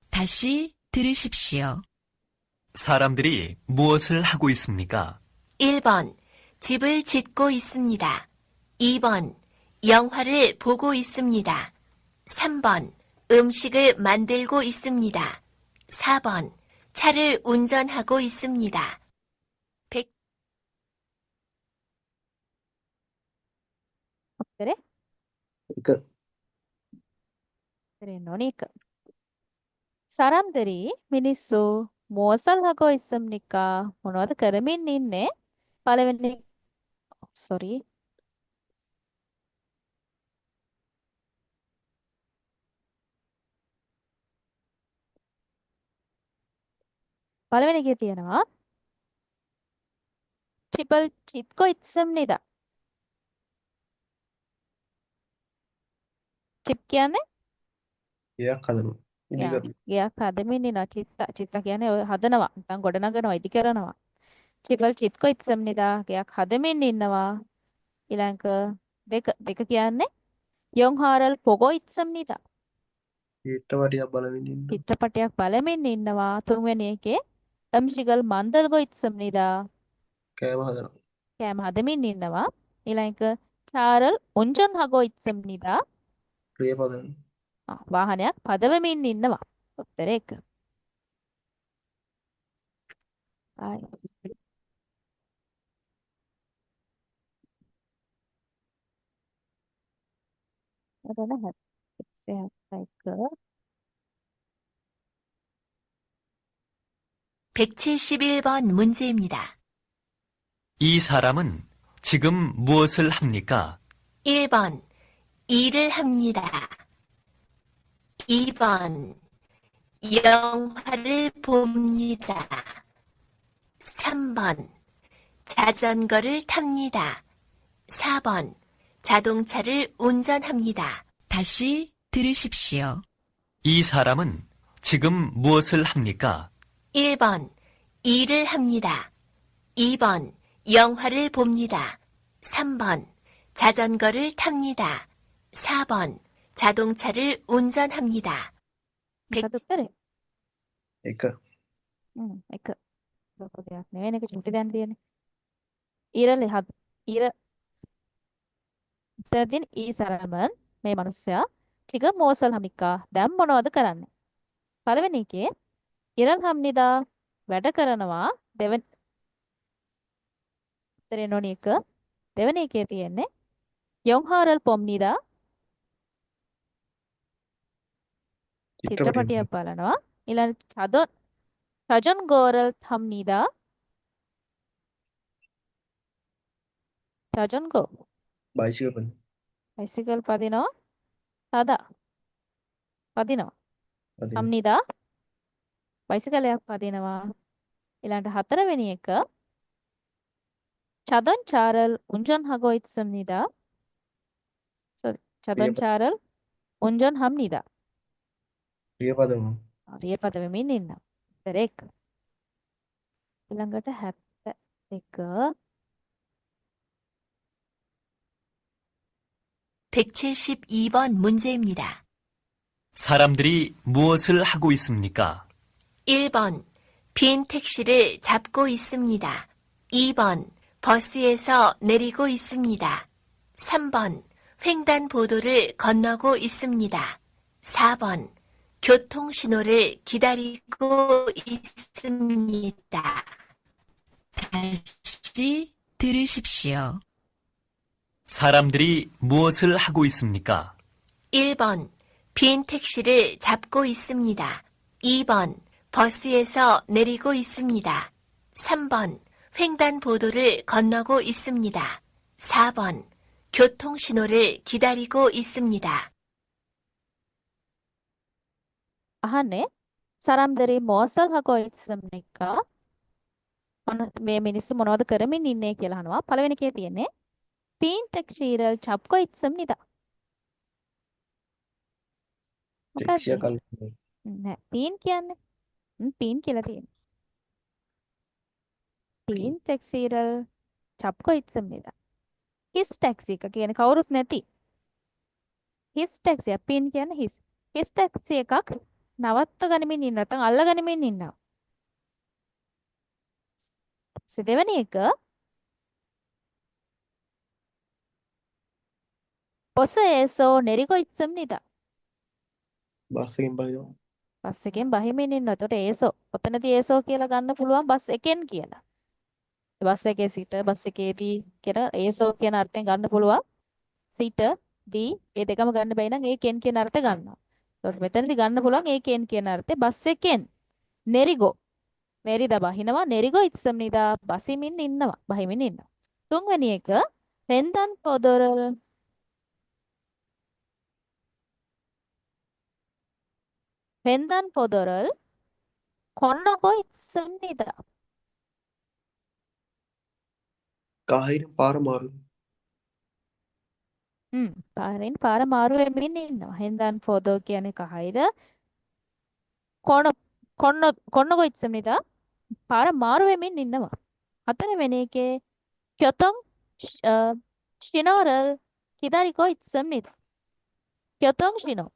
다시 들으십시오.
사람들이 무엇을 하고 있습니까?
1번, 집을 짓고 있습니다. 2번, 영화를 보고 있습니다. 3번, 음식을 만들고 있습니다. 4번, 차를 운전하고 있습니다. 100,
උත්තරේ
එක
උත්තරේ නොනික. 사람들이 මිනිස්සු මොසල් හකෝ ඉස්සම්නිකා මොනවද කරමින් ඉන්නේ? පළවෙනි sorry පළවෙනි එකේ තියෙනවා ටිපල් චිත්කෝ ඉස්සම්නිදා. චිප් කියන්නේ
ගයක් හදනවා. ඉදි
යා
කරනවා.
ගයක් හදමින් ඉනවා. චිත්ත කියන්නේ ඔය හදනවා. නැත්නම් ගොඩනගනවා, ඉදි කරනවා. ටිපල් චිත්කෝ ඉස්සම්නිදා ගයක් හදමින් ඉන්නවා. ඊළඟ දෙක කියන්නේ යොන්හාරල් පොගෝ ඉස්සම්නිදා.
චිත්‍රපටියක් බලමින් ඉන්න.
චිත්‍රපටයක් බලමින් ඉන්නවා. තුන්වෙනි එකේ අම්ශිගල් මන්දල්ගෝ ඉස්සම්නිදා
කෑම හදනවා.
කෑම හදමින් ඉන්නවා. ඊළඟ චාරල් උන්ජන් හගෝ ඉස්සම්නිදා
ප්‍රිය පදන.
වාහනයක් පදවමින් ඉන්නවා. උත්තරේ 1. ආයි. එතන 171
171번 문제입니다.
이 사람은 지금 무엇을 합니까?
1번, 일을 합니다. 2번, 영화를 봅니다. 3번, 자전거를 탑니다. 4번, 자동차를 운전합니다.
다시 들으십시오.
이 사람은 지금 무엇을 합니까?
1번, 일을 합니다. 2번, 영화를 봅니다. 3번, 자전거를 탑니다. 4번, 자동차를 운전합니다.
මොකද උත්තරේ?
එක.
එක. ලොකු දෙයක් නෙවෙයි එක චුටි දැන් තියෙන්නේ. ඊරලි හත් ඊර උත්තරදින් ඊ සරමන් මේ මිනිස්සයා ටික මෝසල් හමිකා දැන් මොනවද කරන්නේ? පළවෙනි එකේ 일을 합니다. වැඩ කරනවා. උත්තරේ නොන එක. දෙවෙනි එකේ තියෙන්නේ 영화를 봅니다.
චිත්‍රපටය
චිත්‍රපටයක් බලනවා. ඊළඟ 자전거를 탑니다. 자전거.
බයිසිකල්
බයිසිකල් පදිනවා. 타다. පදිනවා.
පදින
합니다. බයිසිකලයක් පදිනවා. ඊළඟට හතරවෙනි එක 자동차를 운전하고 있습니다. 자동차를 운전합니다.
ක්‍රියාපදම
රියපද වෙමින් ඉන්නවා. උත්තර 1. ඊළඟට 71
172번 문제입니다.
사람들이 무엇을 하고 있습니까?
1번 빈 택시를 잡고 있습니다. 2번 버스에서 내리고 있습니다. 3번 횡단보도를 건너고 있습니다. 4번 교통신호를 기다리고 있습니다.
다시 들으십시오.
사람들이 무엇을 하고 있습니까?
1번 빈 택시를 잡고 있습니다. 2번 버스에서 내리고 있습니다. 3번 횡단보도를 건너고 있습니다. 4번 교통신호를 기다리고 있습니다.
අහන්නේ 사람들이 무엇을 하고 있습니까? මේ මිනිස්සු මොනවද කරමින් ඉන්නේ කියලා අහනවා. පළවෙනි එකේ තියෙන්නේ 빈 택시를 잡고 있습니다.
ටෙක්සිය
මොකක්ද?
කල්
නෑ 빈 කියන්නේ 빈 කියලා තියෙන්නේ. 빈 택시를 잡고 있습니다. his taxi එක කියන්නේ කවුරුත් නැති. his taxi පින් කියන්නේ his taxi එකක් නවත්ත ගනිමින් ඉන්න නැත්නම් අල්ල ගනිමින් ඉන්නවා. දෙවෙනි එක 버스에서 내리고 있습니다.
බස් එකෙන් බහිනවා
බස් එකෙන් බහිමින් ඉන්නවා. එතකොට ඒසෝ ඔතනදී ඒසෝ කියලා ගන්න පුළුවන් බස් එකෙන් කියලා. බස් එකේ සිට බස් එකේදී කියන ඒසෝ කියන අර්ථයෙන් ගන්න පුළුවන්. සිට දී ඒ දෙකම ගන්න බැයි නම් ඒ කෙන් කියන අර්ථය ගන්නවා. එතකොට මෙතනදී ගන්න පුළුවන් ඒ කෙන් කියන අර්ථය බස් එකෙන් නෙරිගෝ නෙරිද බහිනවා නෙරිගෝ ඉස්සම්නිදා බසිමින් ඉන්නවා බහිමින් ඉන්නවා. තුන්වෙනි එක 횡단보도를 건너고 있습니다.
කාහිර පාර මාරු
පාරෙන් පාර මාරු වෙමින් ඉන්නවා. 횡단보도 කියන්නේ කහිර 건너고 있습니다. පාර මාරු වෙමින් ඉන්නවා. හතරවෙනි එකේ 교통 신호를 기다리고 있습니다. 교통 신호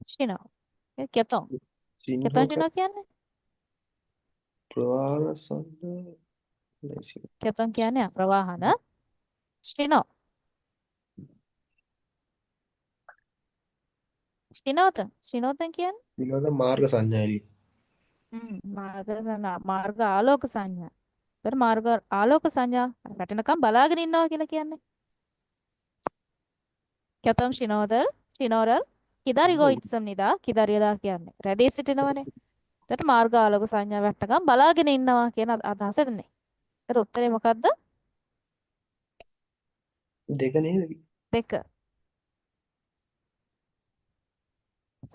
신호 교통 교통 신호 කියන්නේ
ප්‍රවාහන සන්න
교통 කියන්නේ ප්‍රවාහන 신호 신호등 කියන්නේ
විනෝද මාර්ග සංඥාලි
මාර්ග ආලෝක සංඥා. ඒතර මාර්ග ආලෝක සංඥා රැටෙනකම් බලාගෙන ඉන්නවා කියලා කියන්නේ. 교통 신호를 기다리고 있습니다. 기다리다 කියන්නේ රැඳී සිටිනවනේ. ඒතර මාර්ග ආලෝක සංඥා වැටෙනකම් බලාගෙන ඉන්නවා කියන අදහස දෙන්නේ. ඒතර උත්තරේ මොකද්ද?
දෙක නේද
2.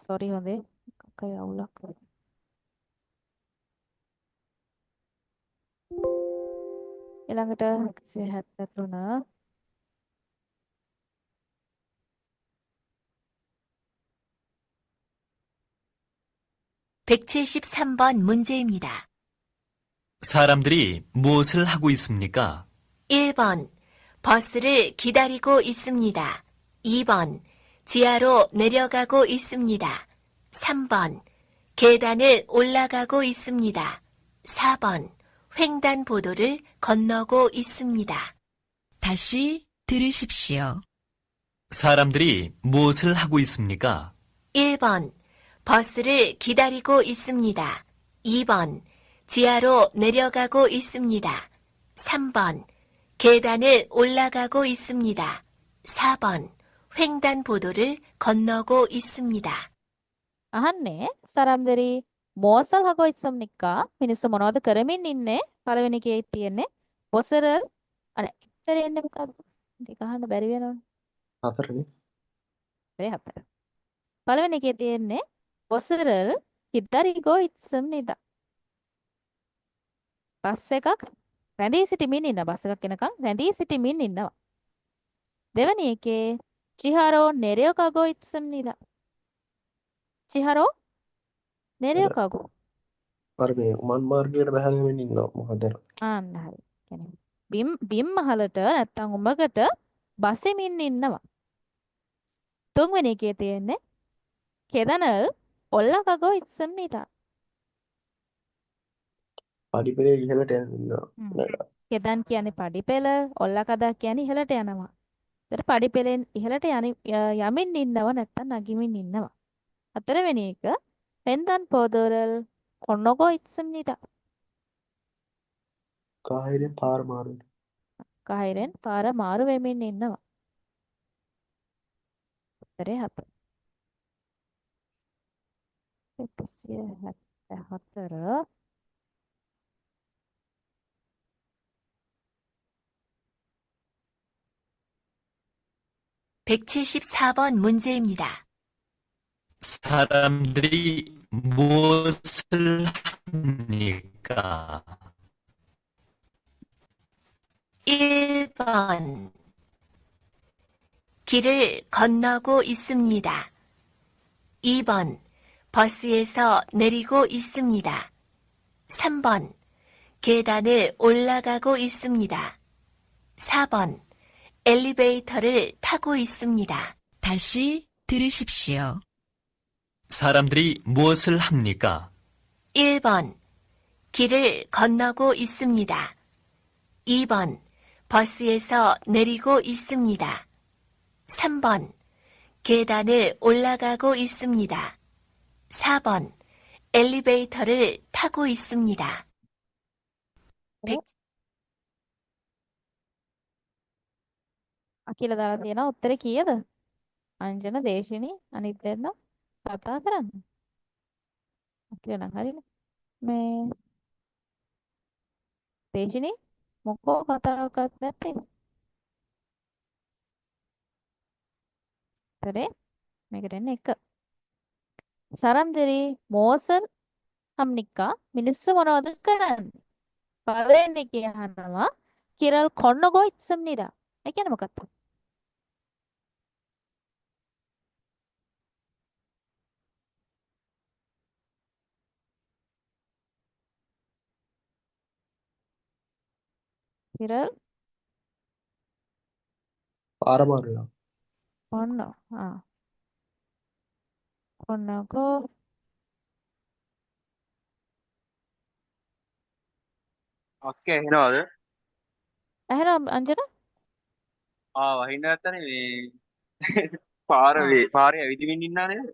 සෝරි හොඳේ. කකයි අවුලක්. ඊළඟට 173
173번 문제입니다.
사람들이 무엇을 하고 있습니까?
1번 버스를 기다리고 있습니다. 2번 지하로 내려가고 있습니다. 3번 계단을 올라가고 있습니다. 4번 횡단보도를 건너고 있습니다.
다시 들으십시오.
사람들이 무엇을 하고 있습니까?
1번, 버스를 기다리고 있습니다. 2번, 지하로 내려가고 있습니다. 3번, 계단을 올라가고 있습니다. 4번, 횡단보도를 건너고 있습니다.
අහන්නේ සරම්දරි මෝසල් හගෝ ඉස්සම්නික්කා මිනිස්සු මොනවද කරමින් ඉන්නේ පළවෙනි එකේ තියෙන්නේ පොසරල් අනේ ඉතරේ එන්නේ මොකද්ද ටික අහන්න බැරි වෙනවනේ
4නේ.
ඒ හතර පළවෙනි එකේ තියෙන්නේ පොසරල් හිටරිගෝ ඉස්සම්නිදා බස් එකක් රැඳී සිටමින් ඉන්න බස් එකක් එනකන් රැඳී සිටමින් ඉන්නවා දෙවෙනි එකේ චිහාරෝ නෙරයෝකගෝ ඉස්සම්නිදා චිහාරෝ නෙරයෝකගෝ
අර මේ උමන් මාර්ගයට බහැලා ඉන්නවා මොකද
ආන්න හරි. කියන්නේ බිම් මහලට නැත්තම් උඹකට බසෙමින් ඉන්නවා. තුන්වෙනි එකේ තියෙන්නේ කෙදනල් ඔල්ලකගෝ ඉස්සම්නිතා.
පඩිපෙළේ ඉහළට යනවා නේද?
කෙදන් කියන්නේ පඩිපෙළ, ඔල්ලකදා කියන්නේ ඉහළට යනවා. ඒතර පඩිපෙළෙන් ඉහළට යමින් ඉන්නව නැත්තම් නගිමින් ඉන්නවා. හතරවෙනි එක පෙන්දන් පොදොරල් කොන්නගෝ ඉස්සම්නිතා.
කාහිරෙන් පාර මාරුයි.
කහිරෙන් පාර මාරු වෙමින් ඉන්නවා. උත්තරේ 7. 174
174번 문제입니다.
사람들이 무엇을 합니까?
1번 길을 건너고 있습니다. 2번 버스에서 내리고 있습니다. 3번 계단을 올라가고 있습니다. 4번 엘리베이터를 타고 있습니다.
다시 들으십시오.
사람들이 무엇을 합니까?
1번 길을 건너고 있습니다. 2번 버스에서 내리고 있습니다. 3번 계단을 올라가고 있습니다. 4번 엘리베이터를 타고 있습니다.
අකිල දාලා තියෙනවා උත්තරේ කීයද? අංජන දේශිනී අනිත් දෙන්න කතා කරන්න. අකිල නම් හරිනේ. මේ දේශිනී මොකෝ කතාවක්වත් නැත්තේ. උත්තරේ මේකට එන්නේ 1. සරම්දරි මෝසල් හම්නික්කා මිනිස්සු මොනවද කරන්නේ? පළවෙනි එකේ අහනවා කිරල් කොන්නගෝ ඉස්සම්නිදා. ඒ කියන්නේ මොකක්ද? කිරල්
පාර මාරුයි.
කොන්න. කොන්නගෝ
අක්කේ ඇහෙනවද?
ඇහෙනවා අංජන?
වහින්න නැත්තනේ මේ පාරේ ඇවිදින්න ඉන්නා නේද?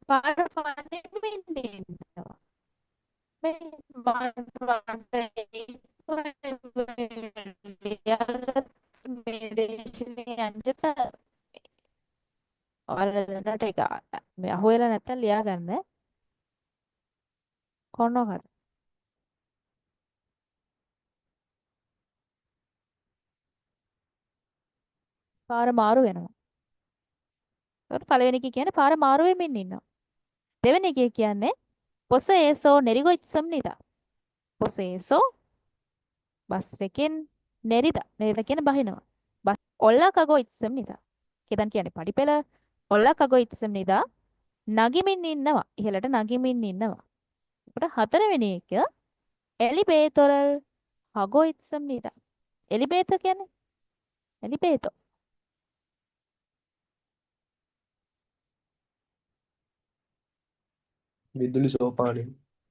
පාර පාරෙමින් ඉන්නවා. මේ මේ දේශනේ අංජන ඔයාලට එක මේ අහුවෙලා නැත්තම් ලියා ගන්න. කොන්නගද? පාර මාරු වෙනවා. ඒකට පළවෙනි එකේ කියන්නේ පාර මාරු වෙමින් ඉන්නවා. දෙවෙනි එකේ කියන්නේ පොසේසෝ නෙරිගෝ ඉස්සම්නිදා. පොසේසෝ බස් එකෙන් නෙරිදා. නෙරිදා කියන්නේ බහිනවා. බස් ඔල්ලකගෝ ඉස්සම්නිදා. කෙදන් කියන්නේ පඩිපෙළ ඔල්ලකගෝ ඉස්සම්නිදා නගිමින් ඉන්නවා. ඉහළට නගිමින් ඉන්නවා. ඒකට හතරවෙනි එක එලිබේතොරල් හගෝ ඉස්සම්නිදා. එලිබේතෝ කියන්නේ එලිබේතෝ
විදුලි සෝපානය.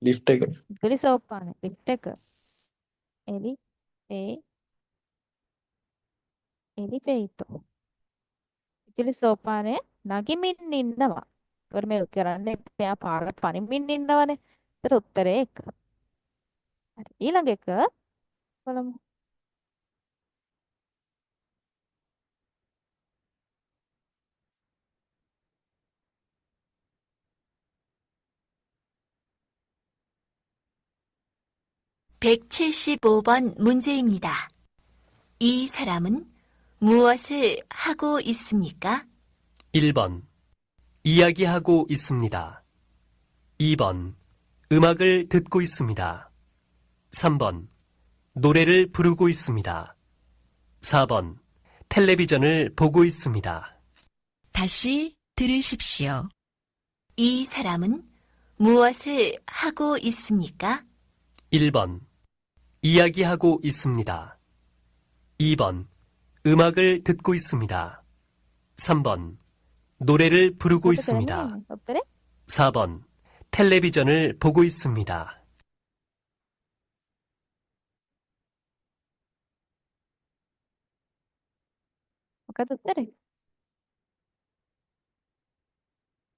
ලිෆ්ට් එක.
ඉතිරි සෝපානේ ලිෆ්ට් එක. එලි ඒ එලිපෙයිතෝ. ඉතිරි සෝපානේ නගිමින් ඉන්නවා. ඒකට මේ කරන්නේ එයා පාරට පනිමින් ඉන්නවනේ. ඒතර උත්තරේ 1. හරි. ඊළඟ එක බලමු.
(175번) 문제입니다. 이 사람은 무엇을 하고 있습니까?
1번. 이야기하고 있습니다. 2번. 음악을 듣고 있습니다. 3번. 노래를 부르고 있습니다. 4번. 텔레비전을 보고 있습니다.
다시 들으십시오.
이 사람은 무엇을 하고 있습니까?
1번. 이야기하고 있습니다. 2번. 음악을 듣고 있습니다. 3번. 노래를 부르고
මොකද
있습니다.
කරන්නේ? උත්තරේ
4번. 텔레비전을 보고 있습니다.
මොකද උත්තරේ?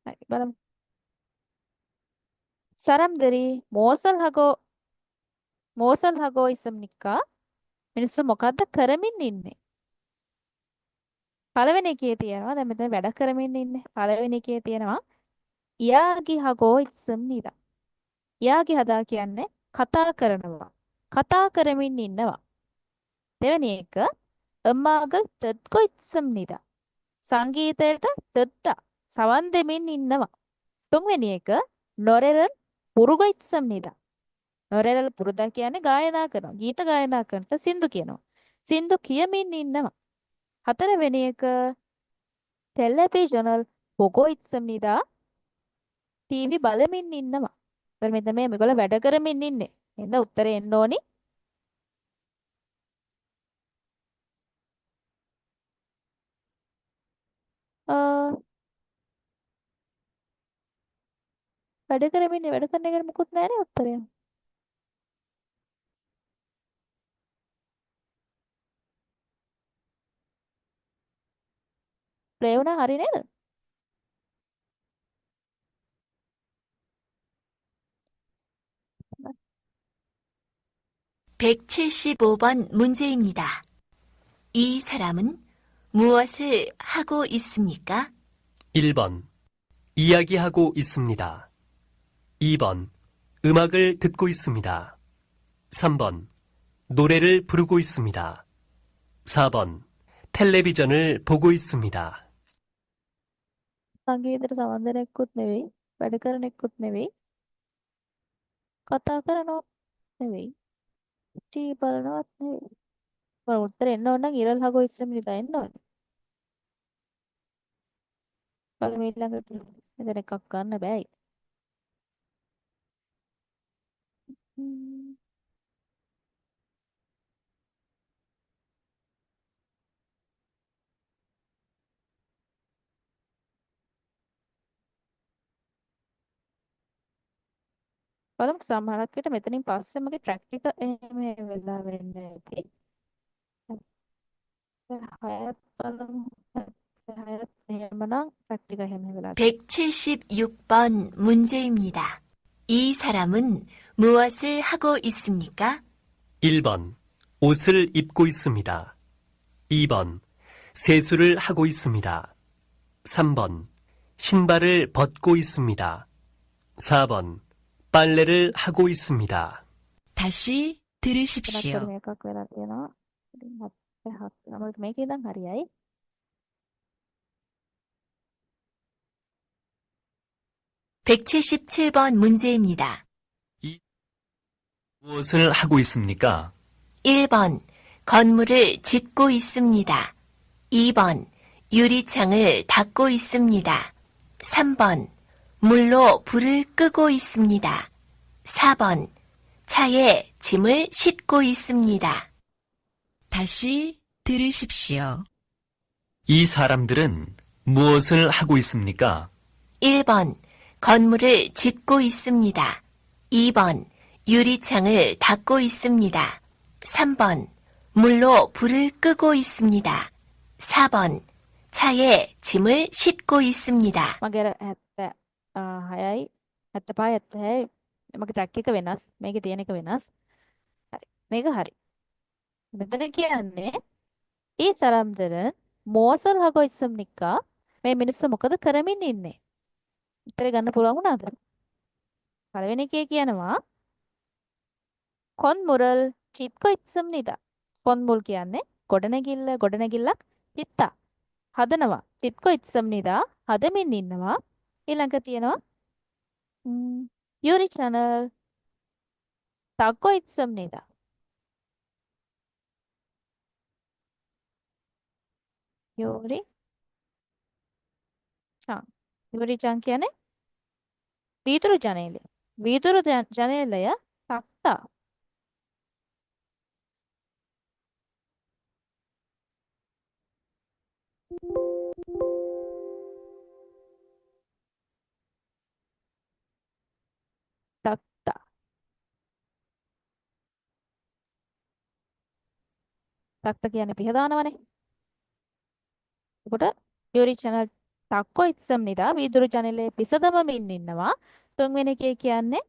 හරි බලමු. 사람들이 무엇을 하고 있습니까? මිනිස්සු මොකද්ද කරමින් ඉන්නේ? පළවෙනි එකේ තියෙනවා දැන් මෙතන වැඩ කරමින් ඉන්නේ. පළවෙනි එකේ තියෙනවා 이야기하고 있습니다. 이야기하다 කියන්නේ කතා කරනවා. කතා කරමින් ඉන්නවා. දෙවෙනි එක 음악을 듣고 있습니다. සංගීතයට 듣다 සවන් දෙමින් ඉන්නවා. තුන්වෙනි එක 노래를 부르고 있습니다. 노래를 부르다 කියන්නේ ගායනා කරනවා. ගීත ගායනා කරනට සින්දු කියනවා. සින්දු කියමින් ඉන්නවා. හතරවෙනි එක 텔레비전을 보고 있습니다. ටීවී බලමින් ඉන්නවා. ඒතර මෙතන මේගොල්ලෝ වැඩ කරමින් ඉන්නේ. එහෙනම් උත්තරේ එන්න ඕනි. අ වැඩ කරමින් වැඩ කරන එකට මුකුත් නැහැ නේ උත්තරය. ප්ලේ වුණා හරි නේද?
175번 문제입니다. 이 사람은 무엇을 하고 있습니까?
1번. 이야기하고 있습니다. 2번. 음악을 듣고 있습니다. 3번. 노래를 부르고 있습니다. 4번. 텔레비전을 보고 있습니다.
සංගීතයට සවන් දෙන එක්කුත් නෙවෙයි. වැඩ කරන එක්කුත් නෙවෙයි. කතා කරනවත් නෙවෙයි. ටීවී බලනවත් නෙවෙයි. ඔය උත්තරේ එන්න ඕන නම් ඉරල් හගෝ ඉස්සෙල්ලා එන්න ඕනේ. බලමු ඊළඟට. මෙතන එකක් ගන්න බෑ. ම්ම්. බලමු සමහරක් විට මෙතනින් පස්සේ මගේ ට්‍රැක් එක එහෙම වෙලා වෙන්නේ නැති. හයත් බලමු. හයත් එහෙමනම් ට්‍රැක් එක එහෙම වෙලා.
176번 문제입니다. 이 사람은 무엇을 하고 있습니까?
1번. 옷을 입고 있습니다. 2번. 세수를 하고 있습니다. 3번. 신발을 벗고 있습니다. 4번. 빨래를 하고 있습니다.
다시 들으십시오.
වෙනත් එකක් වෙලා තියෙනවා. ඉතින් හත් අපිට මේක ඉඳන් හරියයි.
(177번) 문제입니다.
무엇을 하고 있습니까?
1번 건물을 짓고 있습니다. 2번 유리창을 닦고 있습니다. 3번 물로 불을 끄고 있습니다. 4번 차에 짐을 싣고 있습니다.
다시 들으십시오.
이 사람들은 무엇을 하고 있습니까?
1번 건물을 짓고 있습니다. 2번 유리창을 닫고 있습니다. 3번 물로 불을 끄고 있습니다. 4번 차에 짐을 싣고 있습니다.
මගේ අර 76යි 75යි 76යි මගේ ට්‍රැක් එක වෙනස්. මේකේ තියෙන එක වෙනස්. හරි. මේක හරි. මෙතන කියන්නේ ඊ සරම්දරන් මෝසල් හගෝ ඉස්සම්නික්කා මේ මිනිස්සු මොකද කරමින් ඉන්නේ? උත්තරේ ගන්න පුළුවන් වුණාද? පළවෙනි එකේ කියනවා කොන්මුරල් චිත්කෝ ඉස්සම්නිදා. කොන්මුල් කියන්නේ ගොඩනැගිල්ලක් චිත්තා. හදනවා. චිත්කෝ ඉස්සම්නිදා හදමින් ඉන්නවා. ඊළඟ තියෙනවා යූරි channel තාක්කෝ ඉස්සම්නිදා. යූරි චාන්. යූරි චාන් කියන්නේ වීදුරු ජනේලය. වීදුරු ජනේලය තක්තා. තක්තා. තක්ත කියන්නේ පිහ දානවනේ. එතකොට යූරි channel තාක්කෝ ඉස්සම්නිදා වීදුරු ජනේලයේ පිස දමමින් ඉන්නවා. තුන්වෙනි එකේ කියන්නේ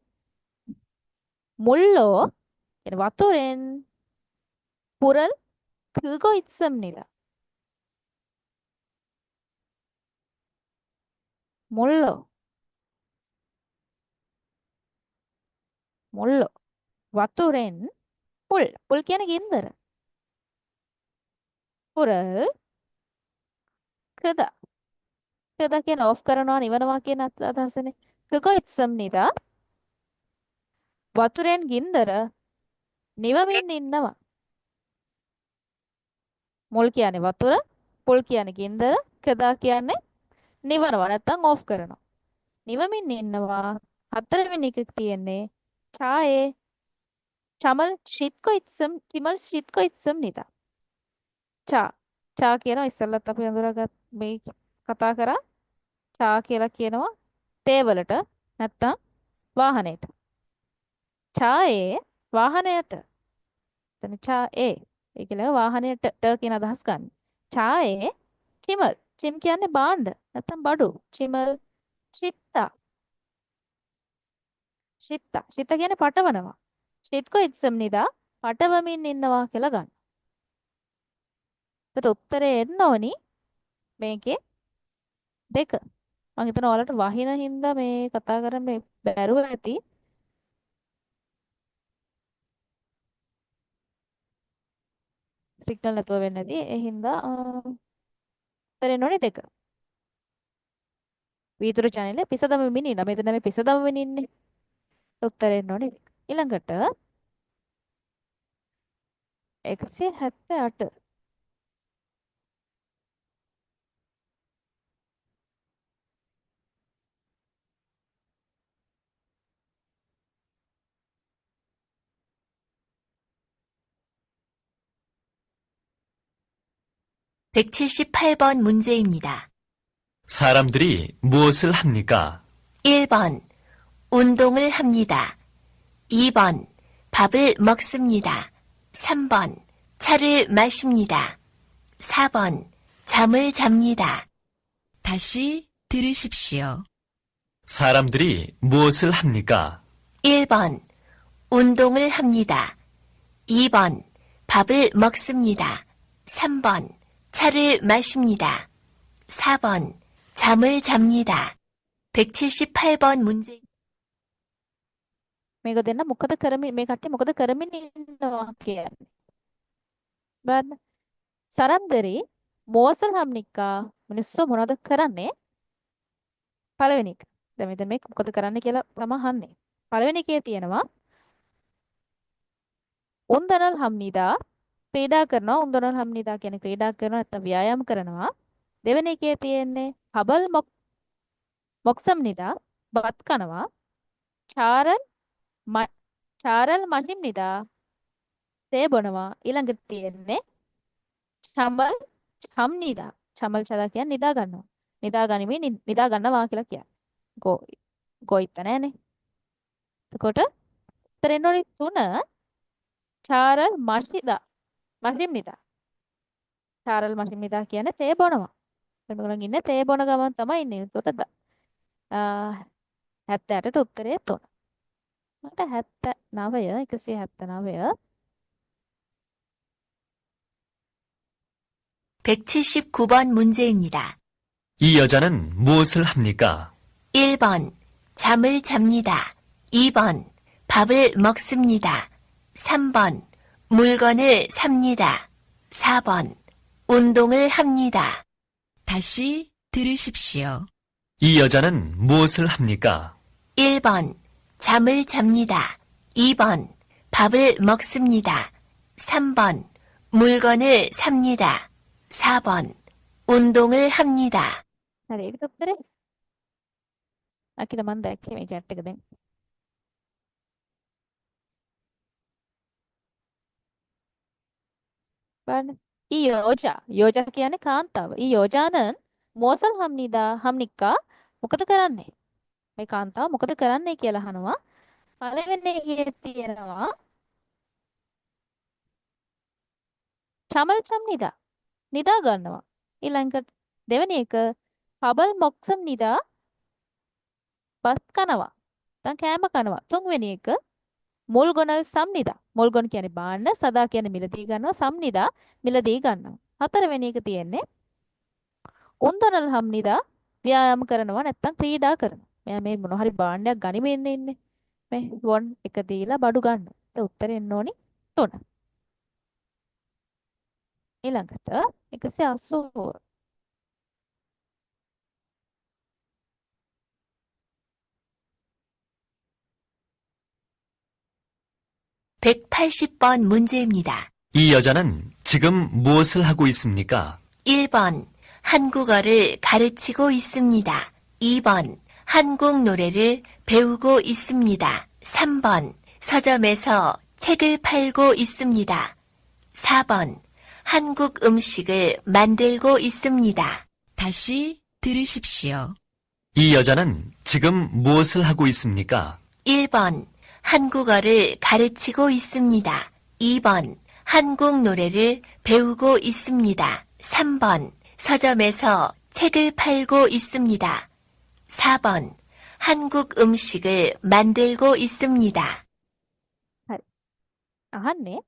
මුල්ලෝ කියන වතුරෙන් පුරල් කගෝ ඉස්සම්නිදා. මුල්ලෝ වතුරෙන් පුල් කියන්නේ ගින්දර. පුරල් කදා කියන ඕෆ් කරනවා නිවනවා කියන අදහසනේ. කගෝ ඉස්සම්නිදා වතුරෙන් ගින්දර නිවමින් ඉන්නවා. මුල් කියන්නේ වතුර, පුල් කියන්නේ ගින්දර, කදා කියන්නේ නිවනවා නැත්නම් ඕෆ් කරනවා. නිවමින් ඉන්නවා. හතරවෙනි එක තියෙන්නේ ඡායේ චමල් ශිත්කෝ ඉත්සම් නිදා. චා කියනවා ඉස්සෙල්ලත් අපි අඳුරගත් මේ කතා කරා චා කියලා කියනවා තේවලට නැත්නම් වාහනයට. ඡායේ වාහනයට. එතන ඡා ඒ කියලා වාහනයට ට කියන අදහස් ගන්න. ඡායේ චිමල් චිම් කියන්නේ බාණ්ඩ නැත්නම් බඩු. චිමල් චිත්තා කියන්නේ පටවනවා. ශිත්කෝ ඉත්සම් නිදා පටවමින් ඉන්නවා කියලා ගන්න. ඒකට උත්තරේ එන්න ඕනි මේකේ 2. මම හිතනවා ඔයාලට වහින හින්දා මේ කතා කරන්න බැරුව ඇති. සිග්නල් නැතුව වෙන්නේ නැති. ඒ හින්දා උත්තරේ එන්න ඕනි 2. වීදුරු channel පිස දමමින් ඉන්නවා. මෙතන මේ පිස දමමින් ඉන්නේ. උත්තරේ එන්න ඕනි 2. ඊළඟට 178
178번 문제입니다.
사람들이 무엇을 합니까?
1번 운동을 합니다. 2번 밥을 먹습니다. 3번 차를 마십니다. 4번 잠을 잡니다.
다시 들으십시오.
사람들이 무엇을 합니까?
1번 운동을 합니다. 2번 밥을 먹습니다. 3번 차를 마십니다. 4번 잠을 잡니다. 178번 문제.
මේක දෙන්න මොකද කරමින් මේ කට්ටිය මොකද කරමින් ඉන්නවා කියන්නේ. බලන්න. සරම්දරි මෝසල් හම්නික්කා මිනිස්සු මොනවද කරන්නේ? පළවෙනි එක. දැන් මෙතන මේක මොකද කරන්න කියලා තමයි අහන්නේ. පළවෙනි එකේ තියෙනවා උන්දනල් හම්නිදා ක්‍රීඩා කරනවා. උන්දනල් හම්නිදා කියන්නේ ක්‍රීඩා කරනවා නැත්නම් ව්‍යායාම කරනවා. දෙවෙනි එකේ තියෙන්නේ හබල් මොක්සම්නිදා බත් කනවා. චාරල් මහිම්නිදා සේ බොනවා. ඊළඟට තියෙන්නේ චමල් චම්නිදා. චමල් චදා කියන්නේ නිදා ගන්නවා. නිදා ගනිමින් නිදා ගන්නවා කියලා කියන්නේ. ගොයිත්ත නෑනේ. එතකොට උත්තර එන්න ඕනේ 3 චාරල් මෂිම්නිදා. චාරල් මෂිම්නිදා කියන්නේ තේ බොනවා. මේගොල්ලන් ඉන්නේ තේ බොන ගමන් තමයි ඉන්නේ. එතකොට 78ට උත්තරේ 3. මට 79 179
179번 문제입니다.
이 여자는 무엇을 합니까?
1번 잠을 잡니다. 2번 밥을 먹습니다. 3번 물건을 삽니다. 4번 운동을 합니다.
다시 들으십시오.
이 여자는 무엇을 합니까?
1번 잠을 잡니다. 2번 밥을 먹습니다. 3번 물건을 삽니다. 4번 운동을 합니다.
හරි ඒකට උත්තරේ අකිල මම දැක්කේ මේ chat එක දැන් බලන්න යෝජා කියන්නේ කාන්තාව 이 여자는 무엇을 합니까 මොකද කරන්නේ මේ කාන්තාව මොකද කරන්නේ කියලා අහනවා පළවෙනි එකේ තියෙනවා චමල් නිදා නිදා ගන්නවා ඊළඟට දෙවෙනි එක පබල් මොක්සම් නිදා බත් කනවා දැන් කෑම කනවා තුන්වෙනි එක මුල්ගොනල් සම්නිදා මුල්ගොන කියන්නේ බාන්න සදා කියන්නේ මිලදී ගන්නවා සම්නිදා මිලදී ගන්නවා හතරවෙනි එක තියෙන්නේ උන්දනල් හම්නිදා ව්‍යායාම කරනවා නැත්නම් ක්‍රීඩා කරනවා මෙයා මේ මොන හරි බාණ්ඩයක් ගනිමින් ඉන්නේ මේ වොන් එක දීලා බඩු ගන්නවා ඒ උත්තරේ එන්න ඕනි 3 ඊළඟට 180
180번 문제입니다.
이 여자는 지금 무엇을 하고 있습니까?
1번 한국어를 가르치고 있습니다. 2번 한국 노래를 배우고 있습니다. 3번 서점에서 책을 팔고 있습니다. 4번 한국 음식을 만들고 있습니다.
다시 들으십시오.
이 여자는 지금 무엇을 하고 있습니까?
1번 한국어를 가르치고 있습니다. 2번 한국 노래를 배우고 있습니다. 3번 서점에서 책을 팔고 있습니다. 4번 한국 음식을 만들고 있습니다.
අහන්නේ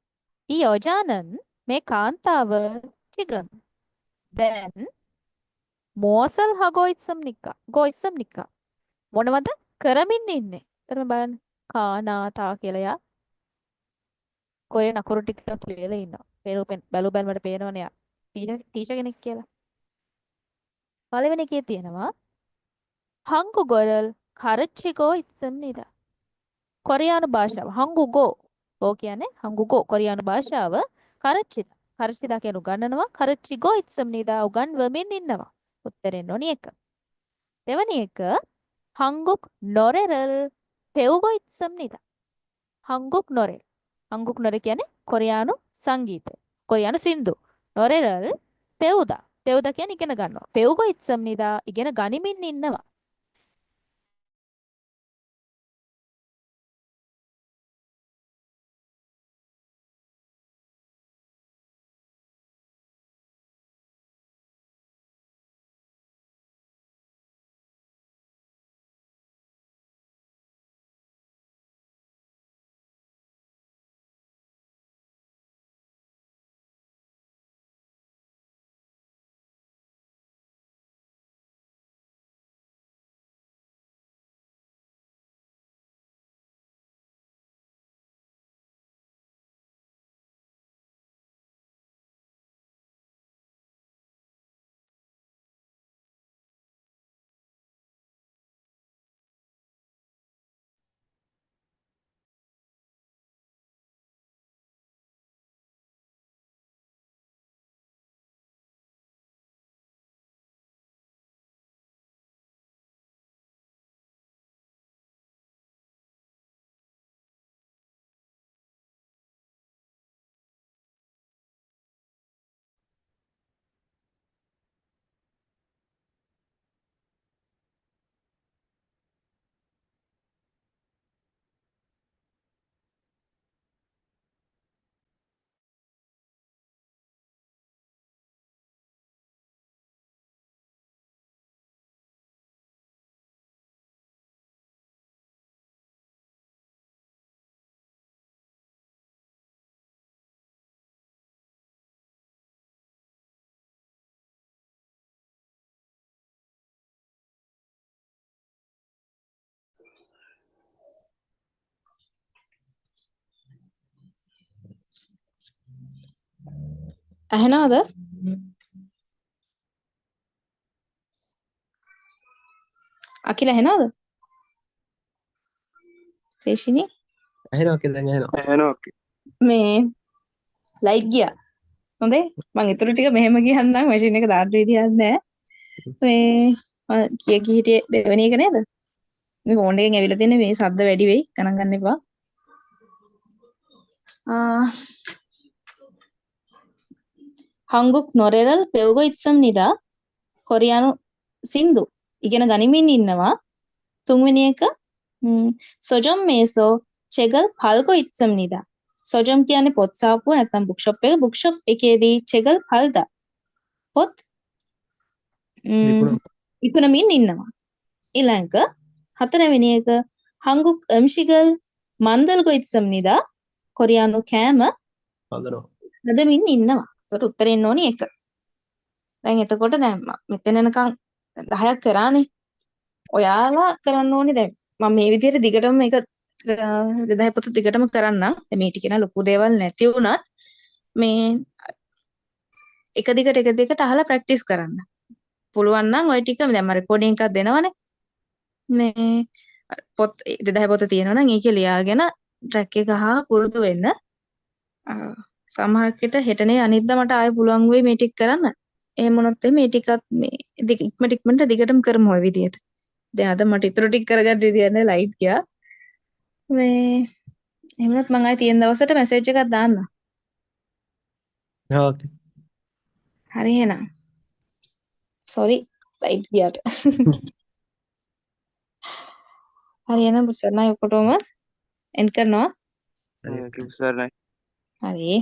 이 여자는 මේ කාන්තාව 지금 then 무엇을 하고 있습니까? මොනවද කරමින් ඉන්නේ? එතන බලන්න කානාතා කියලා යා කොරියන් අකුරු ටිකක් ලියලා ඉන්නවා. බැලු බැලමට පේනවනේ යා ටීචර් කෙනෙක් කියලා. පළවෙනි එකේ තියෙනවා 한국어를 가르치고 있습니다. කොරියානු භාෂාව 한국어 කියන්නේ 한국어 කොරියානු භාෂාව 가르치다 කියන උගන්වනවා 가르치고 있습니다. උගන්වමින් ඉන්නවා. උත්තරෙන්න ඕනි එක. දෙවෙනි එක 한국 노래를 배우고 있습니다. 한국 노래 කියන්නේ කොරියානු සංගීතය. කොරියානු සින්දු. 노래를 배우다 කියන්නේ ඉගෙන ගන්නවා. 배우고 있습니다. ඉගෙන ගනිමින් ඉන්නවා.
ඇහෙනවද? අකිල ඇහෙනවද? සේෂිනි
ඇහෙනවා කියලා දැන් ඇහෙනවා.
ඇහෙනවා අක්කේ.
මේ ලයිට් ගියා. හොඳේ. මං ඊටු ටික මෙහෙම කියන්නම් මැෂින් එක දාන්න විදියක් නැහැ. මේ කිය හිටියේ දෙවෙනි එක නේද? මේ ෆෝන් එකෙන් ඇවිල්ලා තියෙන මේ ශබ්ද වැඩි වෙයි. ගණන් ගන්න එපා. 한국 노래를 배우고 있습니다. කොරියානු සින්දු ඉගෙන ගනිමින් ඉන්නවා. තුන්වෙනි එක 서점에서 책을 팔고 있습니다. 서점 කියන්නේ පොත් සාප්පුව නැත්නම් බුක්ෂොප් එක. බුක්ෂොප් එකේදී 책을 팔다. පොත් විකුණමින් ඉන්නවා. ඊළඟ හතරවෙනි එක 한국 음식을 만들고 있습니다. කොරියානු කෑම
හදනවා.
හදමින් ඉන්නවා. ඒකට උත්තරේ එන්න ඕනි එක. දැන් එතකොට දැන් මෙතන එනකන් 10ක් කරානේ. ඔයාලා කරන්න ඕනේ දැන් මම මේ විදිහට දිගටම මේක 2000 පොත දිගටම කරන්නම්. දැන් මේ ටික න ලොකු දේවල් නැති වුණත් මේ එක දිගට අහලා ප්‍රැක්ටිස් කරන්න. පුළුවන් නම් ওই ටික දැන් මම රෙකෝඩින් එකක් දෙනවනේ. මේ පොත් 2000 පොත තියෙනවා නම් ඒකේ ලියාගෙන ට්‍රැක් එක අහලා පුරුදු වෙන්න. සමහර විට හෙටනේ අනිද්දා මට ආයෙ පුළුවන් වෙයි මේ ටික කරන්න. එහෙම වුණොත් මේ ටිකත් මේ ඉක්මනට දිගටම කරමු ඔය විදිහට. දැන් අද මට ඉතුරු ටික කරගන්න විදියක් නැහැ ලයිට් ගියා. මේ එහෙමත් මම ආයෙ තියෙන දවසට මැසේජ් එකක් දාන්න.
ඕකේ.
හරි එහෙනම්. sorry ලයිට් ගියාට. හරි එහෙනම් පුසන්නයි ඔක්කොටම එන්ඩ් කරනවා.
ඒක විසරණයි.
හරි.